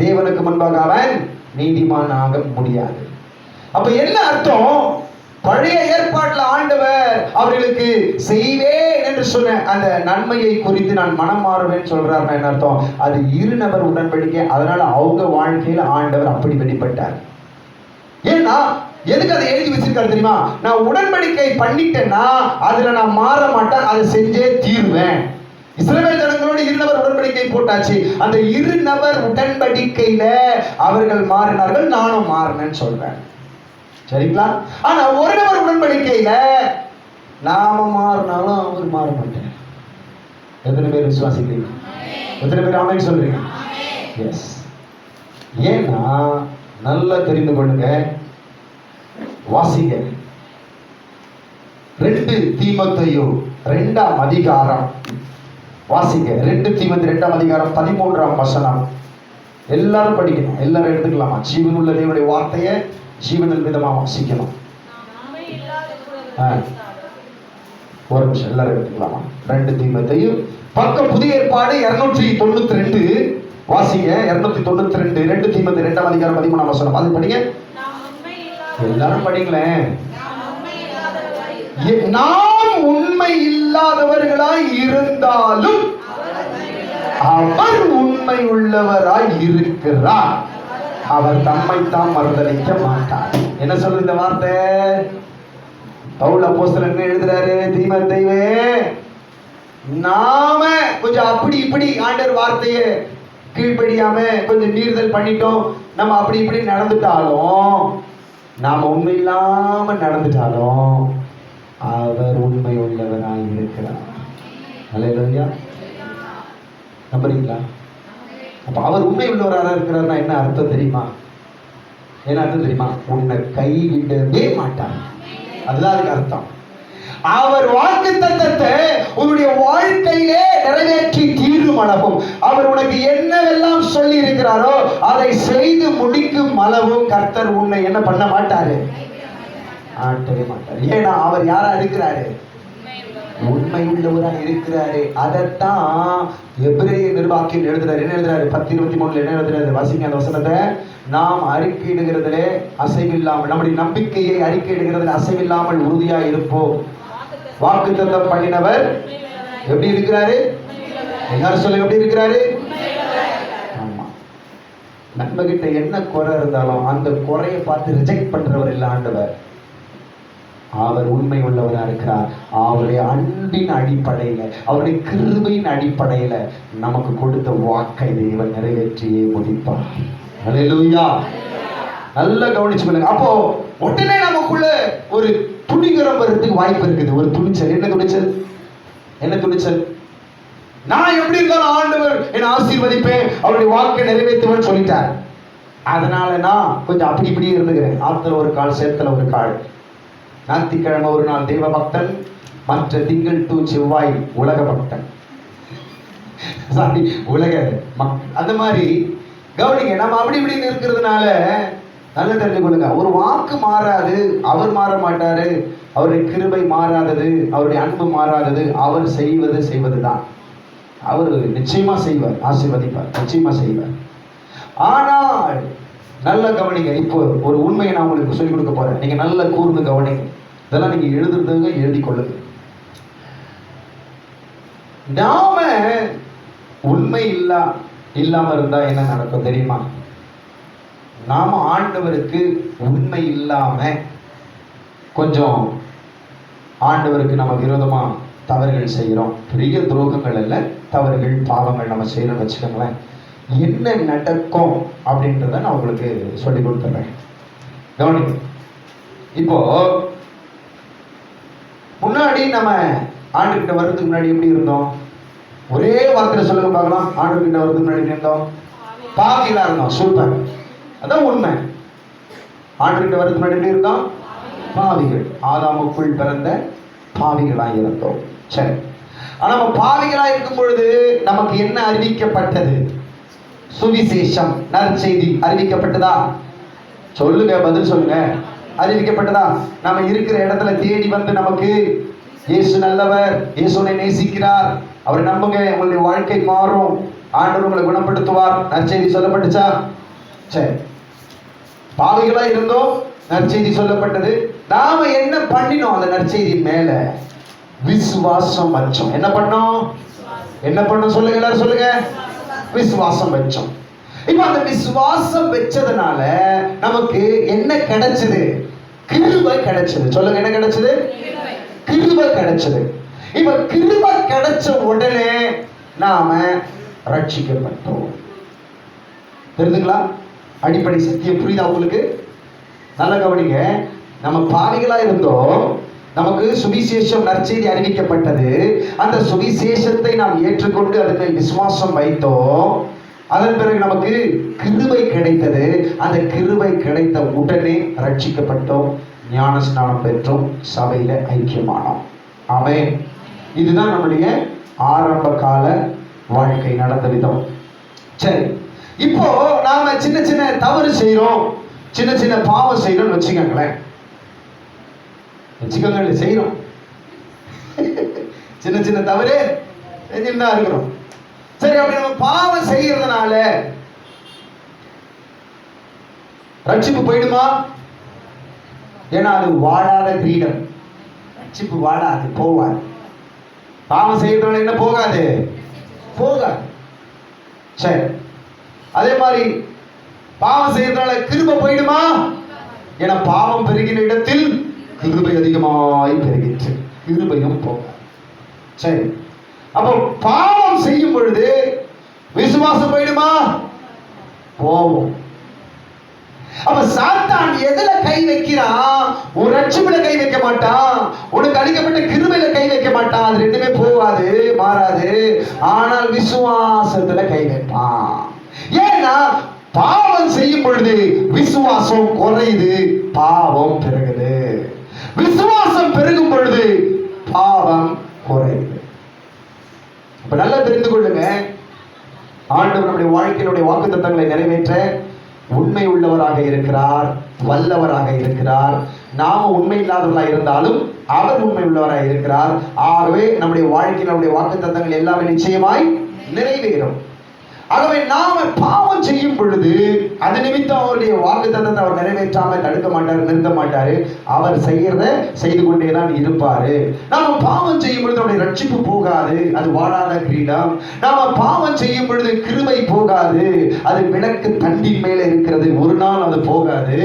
தேவனுக்கு முன்பாக அவன் நீதிமான் ஆக முடியாது. அப்ப என்ன அர்த்தம்? பழைய ஏற்பாட்டுல ஆண்டவர் அவர்களுக்கு செய்வேன் என்று சொன்ன அந்த நன்மையை குறித்து நான் மனம் மாறுவேன் சொல்றாரு. என்ன அர்த்தம்? அது இரு நபர் உடன்படிக்கை. அதனால அவங்க வாழ்க்கையில ஆண்டவர் அப்படி வெளிப்பட்டார். ஏன்னா எதுக்கு அதை எழுதி வச்சிருக்காரு தெரியுமா? நான் உடன்படிக்கை பண்ணிட்டேன்னா அதுல நான் மாற மாட்டேன், அதை செஞ்சே தீருவேன். இஸ்ரவேல் ஜனங்களோடு இருநபர் உடன்படிக்கை போட்டாச்சு. அந்த இருநபர் உடன்படிக்கையில அவர்கள் மாறினார்கள், நானும் மாறினேன்னு சொல்றேன். சரிங்களா? ஆனா ஒரு நபர் உடன்படிக்கையில நாம மாறினாலும் அவர் மாற மாட்டேன். எத்தனை பேர் விசுவாசிக்கிறீங்க? எத்தனை பேர் ஆமென் சொல்றீங்க? எஸ். ஏன்னா நல்லா தெரிந்து கொள்ளுங்க, வாசிங்க 2 தீமோத்தேயு 2ஆம் அதிகாரம் வாசிங்க. 2 தீமோத்தேயு 2ஆம் அதிகாரம் 13ஆம் வசனம். எல்லாரும் படிக்கணும், எல்லாரும் எடுத்துக்கலாமா? ஜீவனுள்ள தேவனுடைய வார்த்தையை ஜீவனில் விதமா வாசிக்கணும். ஒரு நிமிஷம், எல்லாரும் எடுத்துக்கலாமா? 2 தீமோத்தேயு பக்கம் புதிய ஏற்பாடு 292 வாசிங்க. 292 2 தீமோத்தேயு 2ஆம் அதிகாரம் 13ஆம் வசனம். அது படிங்க, எல்லாரும் படிங்களேன். நாம் உண்மை இல்லாதவர்களாய் இருந்தாலும் அவர் உண்மை உள்ளவராய் இருக்கிறார், அவர் தம்மை தாம் மறுதலிக்க மாட்டார். என்ன சொல்ற இந்த வார்த்தை? பவுல் அப்போஸ்தலன் என்ன எழுதுறாரு? தீமோத்தேயுவே, நாம கொஞ்சம் அப்படி இப்படி ஆண்டவர் வார்த்தையை கீழ்ப்படியாம கொஞ்சம் மீறுதல் பண்ணிட்டோம், நம்ம அப்படி இப்படி நடந்துட்டாலும், நாம உண்மை இல்லாம நடந்துட்டாலும் அவர் உண்மை உள்ளவராய் இருக்கிறார். அல்லேலூயா. நம்புறீங்களா? அப்ப அவர் உண்மை உள்ளவராக இருக்கிறார்னா என்ன அர்த்தம் தெரியுமா? என்ன அர்த்தம் தெரியுமா? உன்னை கைவிடவே மாட்டார். அதுதான் அதுக்கு அர்த்தம். அவர் வாக்கு தத்தத்தை உன்னுடைய வாழ்க்கையிலே நிறைவேற்றி தீரும் அளவும், அவர் உனக்கு என்னவெல்லாம் சொல்லி இருக்கிறாரோ அதை செய்து முடிக்கும் அளவும் கர்த்தர் உன்னை என்ன பண்ண மாட்டாரு? ஆட்டவே மாட்டார். ஏன்னா அவர் யாரா இருக்கிறாரு? உண்மை உள்ளவராக இருக்கிறாரு. அதைத்தான் எபிரேய நிர்வாகியில் எழுதுறாரு. என்ன எழுதுறாரு? 10:23 என்ன எழுதுறாரு? வாசிங்க அந்த வசனத்தை. நாம் அறிக்கையிடுகிறதிலே அசைவில்லாமல், நம்முடைய நம்பிக்கையை அறிக்கையிடுகிறதில் அசைவில்லாமல் உறுதியா இருப்போம். வாக்குத்தத்தம் பண்ணினவர் எப்படி இருக்கிறாரு? எல்லாரும் சொல்லுங்க, எப்படி இருக்கிறாரு? ஆமா. நம்ம கிட்ட என்ன குறை இருந்தாலும் அந்த குறையை பார்த்து ரிஜெக்ட் பண்றவர் இல்ல ஆண்டவர். அவர் உண்மை உள்ளவரா இருக்கிறார். அவருடைய அன்பின் அடிப்படையில, அவருடைய கிருபையின் அடிப்படையில நமக்கு கொடுத்த வாக்கை தேவன் நிறைவேற்றியே முடிப்பார். அல்லேலூயா. நல்லா கவனிச்சு கொள்ளுங்க. அப்போ உடனே நமக்குள்ள ஒரு துணிகரம் வரதுக்கு வாய்ப்பு இருக்குது. ஒரு துணிச்சல். என்ன துணிச்சல்? என்ன துணிச்சல்? நான் எப்படி இருந்தாலும் ஆண்டவர் என்னை ஆசீர்வதிப்பேன், அவருடைய வாக்கை நிறைவேற்றுவேன்னு சொல்லிட்டார். அதனால நான் கொஞ்சம் அப்படி இப்படி இருந்துக்கிறேன். ஆத்துல ஒரு கால், சேத்துல ஒரு கால். ஞாயிற்றுக்கிழமை ஒரு நாள் தெய்வ பக்தன், மற்ற திங்கள் டு செவ்வாய் உலக பக்தன். சாரி, உலக அந்த மாதிரி கவனிங்க. நம்ம அப்படி இப்படின்னு இருக்கிறதுனால நல்லா தெரிஞ்சு கொள்ளுங்க, ஒரு வாக்கு மாறாது, அவர் மாற மாட்டாரு, அவருடைய கிருபை மாறாதது, அவருடைய அன்பு மாறாதது, அவர் செய்வதுதான். அவர் நிச்சயமா செய்வார், ஆசீர்வதிப்பார், நிச்சயமா செய்வார். ஆனால் நல்ல கவனிங்க. இப்போ ஒரு உண்மையை நான் உங்களுக்கு சொல்லிக் கொடுக்க போறேன். நீங்க நல்ல கூர்ந்து கவனிங்க. இதெல்லாம் நீங்க எழுதுறதுங்க, எழுதி கொள்ளுங்க. நாம உண்மை இல்லாம இருந்தா என்ன நடக்கும் தெரியுமா? நாம ஆண்டவருக்கு உண்மை இல்லாம கொஞ்சம் ஆண்டவருக்கு நம்ம விரோதமா தவறுகள் செய்கிறோம். பெரிய துரோகங்கள் அல்ல, தவறுகள் பாவங்கள் நம்ம செய்யறோம் வச்சுக்கோங்களேன். என்ன நடக்கும் அப்படின்றத நான் உங்களுக்கு சொல்லி கொடுத்துறேன். கவனிங்க. இப்போ முன்னாடி நம்ம ஆண்டுகிட்ட வர்றதுக்கு முன்னாடி எப்படி இருந்தோம்? ஒரே வார்த்தையில சொல்லுங்க பார்க்கலாம். ஆண்டுகிட்ட வர்றதுக்கு முன்னாடி இருந்தோம், பாவிகளா இருந்தோம். சூப்பர், அதான் உண்மை. ஆண்டுகிட்ட வர்றதுக்கு முன்னாடி எப்படி இருந்தோம்? பாவிகள். ஆதாமுக்குள் பிறந்த பாவிகளாக இருந்தோம். சரி, ஆனா நம்ம பாவிகளாக இருக்கும் பொழுது நமக்கு என்ன அறிவிக்கப்பட்டது? சுவிசேஷம், நற்செய்தி அறிவிக்கப்பட்டதா? சொல்லுங்க, பதில் சொல்லுங்க. அறிவிக்கப்பட்டதா? நம்ம இருக்கிற இடத்துல தேடி வந்து நமக்கு இயேசு நல்லவர், இயேசுவை நேசிக்கிறார், அவரை நம்புங்க, உங்களுடைய வாழ்க்கை மாறும், ஆண்டவர் உங்களை குணப்படுத்துவார், நற்செய்தி சொல்லப்பட்டுச்சா? சரி, பாவிகளா இருந்தோம், நற்செய்தி சொல்லப்பட்டது. நாம என்ன பண்ணினோம்? அந்த நற்செய்தி மேல விசுவாசம் வச்சோம். என்ன பண்ணோம்? என்ன பண்ணோம் சொல்லுங்க, எல்லாரும் சொல்லுங்க. விசுவாசம் வச்சோம். இப்ப அந்த விசுவாசம் வச்சதுனால நமக்கு என்ன கிடைச்சது? கிருபை கிடைச்சது. சொல்லுங்க, என்ன கிடைச்சது? கிருபை கிடைச்சது. இப்ப கிருபை கிடைச்ச உடனே நாம ரட்சிக்கப்பட்டோம். தெரிஞ்சுங்களா? அடிப்படை சத்தியம் புரியுதா உங்களுக்கு? நல்ல கவனிங்க. நம்ம பாவிகளா இருந்தோம், நமக்கு சுவிசேஷம் நற்செய்தி அறிவிக்கப்பட்டது. அந்த சுவிசேஷத்தை நாம் ஏற்றுக்கொண்டு அதன் மேல் விசுவாசம் வைத்தோம். அதன் பிறகு நமக்கு கிருபை கிடைத்தது. அந்த கிருபை கிடைத்த உடனே ரட்சிக்கப்பட்டோம், ஞான ஸ்நானம் பெற்றோம், சபையில ஐக்கியமானோம். ஆமென். இதுதான் நம்முடைய ஆரம்ப கால வாழ்க்கை நடந்த விதம். சரி, இப்போ நாம சின்ன சின்ன தவறு செய்யறோம், சின்ன சின்ன பாவம் செய்யறோம்னு வச்சுக்கோங்களேன். செய்யறோம் சின்ன சின்ன தவறு செஞ்சுதான் இருக்கிறோம். சரி, அப்படி நம்ம பாவம் செய்யறதுனால ரட்சிப்பு போயிடுமா? ஏன்னா அது வாழாத கிரீடம். ரட்சிப்பு வாழாது, போவாது. பாவம் செய்யறதுனால என்ன போகாது? போகாது. சரி, அதே மாதிரி பாவம் செய்யறதுனால கிருபை போயிடுமா? ஏன்னா பாவம் பெருகின இடத்தில் கிருபை அதிகமாய் பெருகிற்று, கிருபையும் போகாது. சரி, அப்போ பாவம் செய்யும் பொழுது விசுவாசம் போயிடுமா? போவோம். அப்ப சாத்தான் எதுல கை வைக்கிறான்? ஒரு ரட்சிப்புல கை வைக்க மாட்டான், உனக்கு அளிக்கப்பட்ட கிருபையில கை வைக்க மாட்டான். அது ரெண்டுமே போகாது, மாறாது. ஆனால் விசுவாசத்துல கை வைப்பான். ஏன்னா பாவம் செய்யும் பொழுது விசுவாசம் குறையுது, பாவம் பெருகுது. விசுவாசம் பெருகும் பொழுது பாவம் குறையுது. இப்ப நல்லா தெரிந்து கொள்ளுங்க, ஆண்டவர் நம்முடைய வாழ்க்கையினுடைய வாக்குத்தத்தங்களை நிறைவேற்ற உண்மை உள்ளவராக இருக்கிறார், வல்லவராக இருக்கிறார். நாம உண்மை இல்லாதவர்களாக இருந்தாலும் அவர் உண்மை உள்ளவராக இருக்கிறார். ஆகவே நம்முடைய வாழ்க்கையில் நம்முடைய வாக்குத்தத்தங்கள் எல்லாமே நிச்சயமாய் நிறைவேறும். ஆகவே நாம பாவம் செய்யும் பொழுது அது நிமித்தம் அவருடைய வாக்குத்தத்தத்தை அவர் நிறைவேற்றாம தடுக்க மாட்டாரு, நிறுத்த மாட்டாரு. அவர் செய்யறத செய்து கொண்டேதான் இருப்பாரு. நாம பாவம் செய்யும் பொழுது நம்முடைய ரட்சிப்பு போகாது, அது வாழாத கிரீடம். நாம பாவம் செய்யும் பொழுது கிருபை போகாது, அது விளக்கு தண்டின் மேல இருக்கிறது, ஒரு நாள் அது போகாது.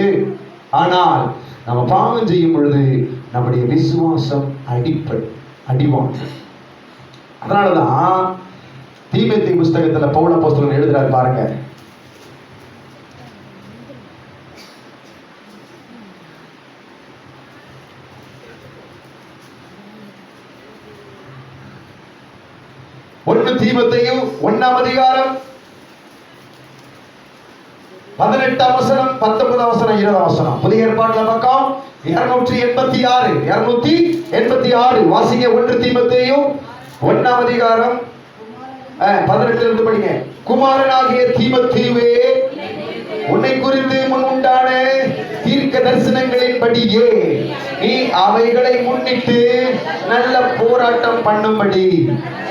ஆனால் நம்ம பாவம் செய்யும் பொழுது நம்முடைய விசுவாசம் அடிவாங்க. அதனாலதான் தீமோத்தேயு புஸ்தகத்துல பவுல் அப்போஸ்தலன் எழுதுறாரு பாருங்க. தீமோத்தேயு 1ஆம் அதிகாரம் 18ஆம் வசனம், 19ஆம் வசனம், 20ஆம் வசனம். புதிய ஏற்பாட்டுல பக்கம் 286 வாசிங்க. 1 தீமோத்தேயு 1ஆம் அதிகாரம் 18 இருந்து படிங்க. குமாரனாகிய தீமோத்தேயுவே, உன்னை குறித்து முன் உண்டான தீர்க்க தரிசனங்களின் கட்டளைகளின்படியே நீ அவைகளை முன்னிட்டு நல்ல போராட்டம் பண்ணும்படி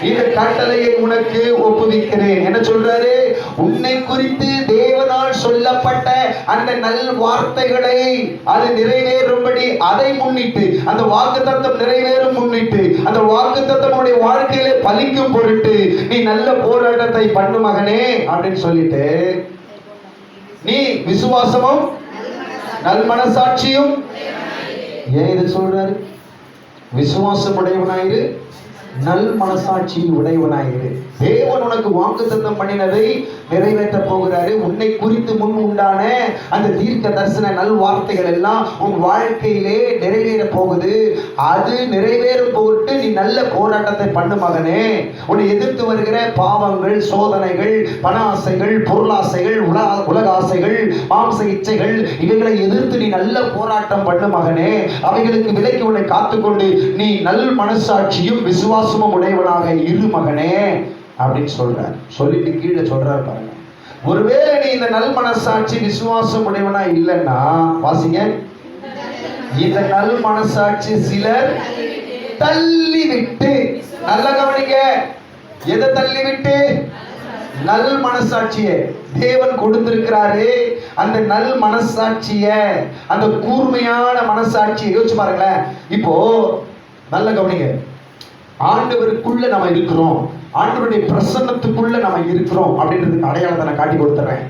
இந்த கட்டளையை உனக்கு ஒப்புவிக்கிறேன். என்ன சொல்றாரு? உன்னை குறித்து தேவனால் சொல்லப்பட்ட அந்த நல் வார்த்தைகளை அது நிறைவேறும்படி அதை முன்னிட்டு, அந்த வாக்குத்தத்தம் நிறைவேறும் முன்னிட்டு, அந்த வாக்குத்தத்தம் உன்னுடைய வாழ்க்கையிலே பலிக்கும் பொருட்டு நீ நல்ல போராட்டத்தை பண்ணு மகனே அப்படின்னு சொல்லிட்டு, நீ விசுவாசமும் நல் மனசாட்சியும். ஏன் இதை சொல்றாரு? விசுவாசம் உடையவனாயிரு, நல் மனசாட்சி உடையவனாயிரு. தேவன் உனக்கு வாக்குத்தத்தம் பண்ணினதை நிறைவேற்ற போகிறாரு. உன்னை குறித்து முன் உண்டான அந்த தீர்க்க தரிசன நல் வார்த்தைகள் எல்லாம் உன் வாழ்க்கையிலே நிறைவேற போகுது. அது நிறைவேறும் பொருட்டு நீ நல்ல போராட்டத்தை பண்ணு மகனே. உன்னை எதிர்த்து வருகிற பாவங்கள், சோதனைகள், பண ஆசைகள், பொருளாசைகள், உலக ஆசைகள், மாம்ச இச்சைகள், இவைகளை எதிர்த்து நீ நல்ல போராட்டம் பண்ணு மகனே. அவைகளுக்கு விலக்கி உன்னை காத்துக்கொண்டு நீ நல் மனசாட்சியும் விசுவாசமும் உடையவனாக இரு மகனே அப்படின்னு சொல்றார். சொல்லிட்டு கீழே சொல்றாரு பாருங்க, ஒருவேளை நீ இந்த நல் மனசாட்சி விசுவாசம் உடையவனா இல்லைன்னா, வாசிங்க, இந்த நல் மனசாட்சி சிலர் தள்ளிவிட்டு, நல்ல கவனிக்க, எதை தள்ளிவிட்டு? நல் மனசாட்சியை தேவன் கொடுத்திருக்கிறாரு. அந்த நல் மனசாட்சிய, அந்த கூர்மையான மனசாட்சியை யோசிச்சு பாருங்களேன். இப்போ நல்ல கவனிங்க, ஆண்டவருக்குள்ள நம்ம இருக்கிறோம், ஆண்டவருடைய பிரசன்னத்துக்குள்ள நம்ம இருக்கிறோம் அப்படின்றதுக்கு அடையாளத்தை நான் காட்டி கொடுத்துறேன்.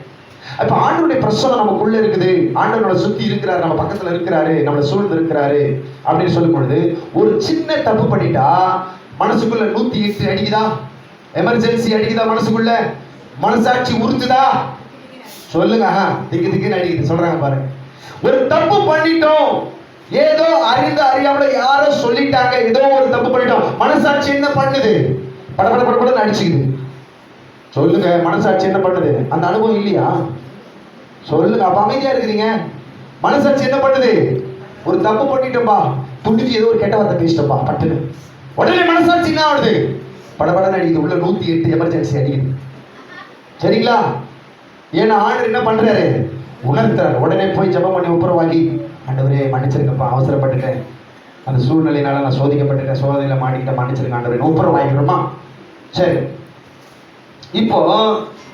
இப்ப ஆண்டவருடைய பிரசன்னம் நமக்குள்ள இருக்குது, ஆண்டவரோட சுத்தி இருக்கிறாரு, நம்ம பக்கத்துல இருக்கிறாரு, நம்மளை சூழ்ந்து இருக்கிறாரு அப்படின்னு சொல்லும் பொழுது, ஒரு சின்ன தப்பு பண்ணிட்டா மனசுக்குள்ள 108 அடிக்குதா? எமர்ஜென்சி அடிக்குதா? மனசுக்குள்ள மனசாட்சி உறுத்துதா? சொல்லுங்க. திக்கு திக்குன்னு அடிக்குது சொல்றாங்க பாருங்க. ஒரு தப்பு பண்ணிட்டோம், ஏதோ அறிந்து அறியாமல யாரோ சொல்லிட்டாங்க, ஏதோ ஒரு தப்பு பண்ணிட்டோம், மனசாட்சி என்ன பண்ணுது? படபட படபடன்னு அடிச்சுக்குது. சொல்லுங்க, மனசாட்சி என்ன பண்ணுது? அந்த அனுபவம் இல்லையா? சொல்லுங்க. அப்ப அமைதியா இருக்கிறீங்க. மனசாட்சி என்ன பண்ணுது? ஒரு தப்பு பண்ணிட்டோம்பா, துணிச்சு ஏதோ ஒரு கெட்ட வார்த்தை பேசிட்டோம்பா, பட்டுன்னு உடனே மனசாட்சி என்ன ஆகுது? படபடன்னு அடிக்குது. உள்ள 108 எமர்ஜென்சி அடிக்குது. சரிங்களா? ஏன்னா ஆண்டவர் என்ன பண்றாரு? உணர்த்தாரு. உடனே போய் ஜெபம் பண்ணி ஒப்புரவாகி, ஆண்டவரே மன்னிச்சிருக்கப்பா, அவசரப்பட்டுட்டேன், அந்த சூழ்நிலையினால நான் சோதிக்கப்பட்டுட்டேன், சோதனையில மாட்டிக்கிட்ட, மன்னிச்சிருக்க ஆண்டவரே, ஒப்புரவாகிக்கிறோமா? சரி, இப்போ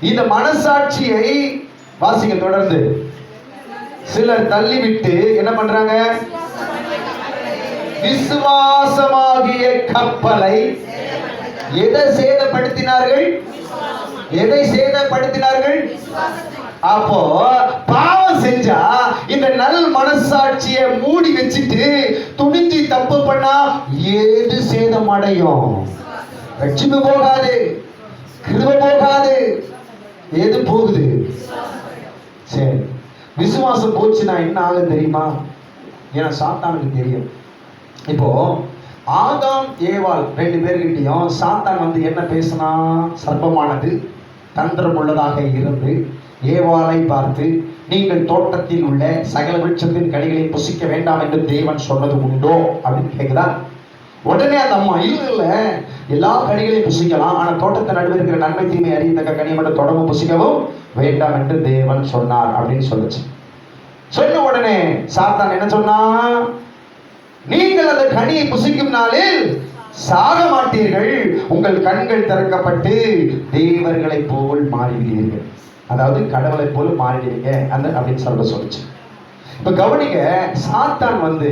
இந்த மனசாட்சியை வாசிக்க தொடர்ந்து சிலர் தள்ளிவிட்டு என்ன பண்றாங்க? விசுவாசமாகிய கப்பலை எதை சேதப்படுத்தினார்கள்? எதை சேதப்படுத்தினார்கள்? அப்போ பாவம் செஞ்சா இந்த நல் மனசாட்சியை மூடி வச்சுட்டு துணிஞ்சு தப்பு பண்ணா ஏது சேதம் அடையும்? ரட்சிப்பு போகாது, கிருபை போகாது, எது போகுது? சரி, விசுவாசம் போச்சுன்னா என்ன ஆகும் தெரியுமா? ஏன்னா சாத்தானுக்கு தெரியும். இப்போ ஆதாம் ஏவாள் 2 பேர்கிட்டையும் சாத்தான் வந்து என்ன பேசினா? சர்ப்பமானது தந்திரம் உள்ளதாக இருந்து ஏவாளை பார்த்து, நீங்கள் தோட்டத்தில் உள்ள சகல விருட்சத்தின் கனிகளை புசிக்க வேண்டாம் என்று தேவன் சொன்னது உண்டோ அப்படின்னு கேட்குதா? உடனே அந்த அம்மா, இல்ல எல்லா கனிகளையும் புசிக்கலாம், ஆனா தோட்டத்தை நடுவே இருக்கிற நன்மை தீமை அறியத்தக்க கனியை மட்டும் தொடர்பு புசிக்கவும் வேண்டாம் என்று தேவன் சொன்னார் அப்படின்னு சொல்லுச்சு. சொன்ன உடனே சாத்தான் என்ன சொன்னா? நீங்கள் அந்த கனியை புசிக்கும் நாளில் சாக மாட்டீர்கள், உங்கள் கண்கள் திறக்கப்பட்டு தேவர்களை போல் மாறிவிடுவீர்கள், அதாவது கடவுளை போல் மாறிடுவீங்க அந்த அப்படின்னு சொல்லுச்சு. இப்ப கவனிங்க, சாத்தான் வந்து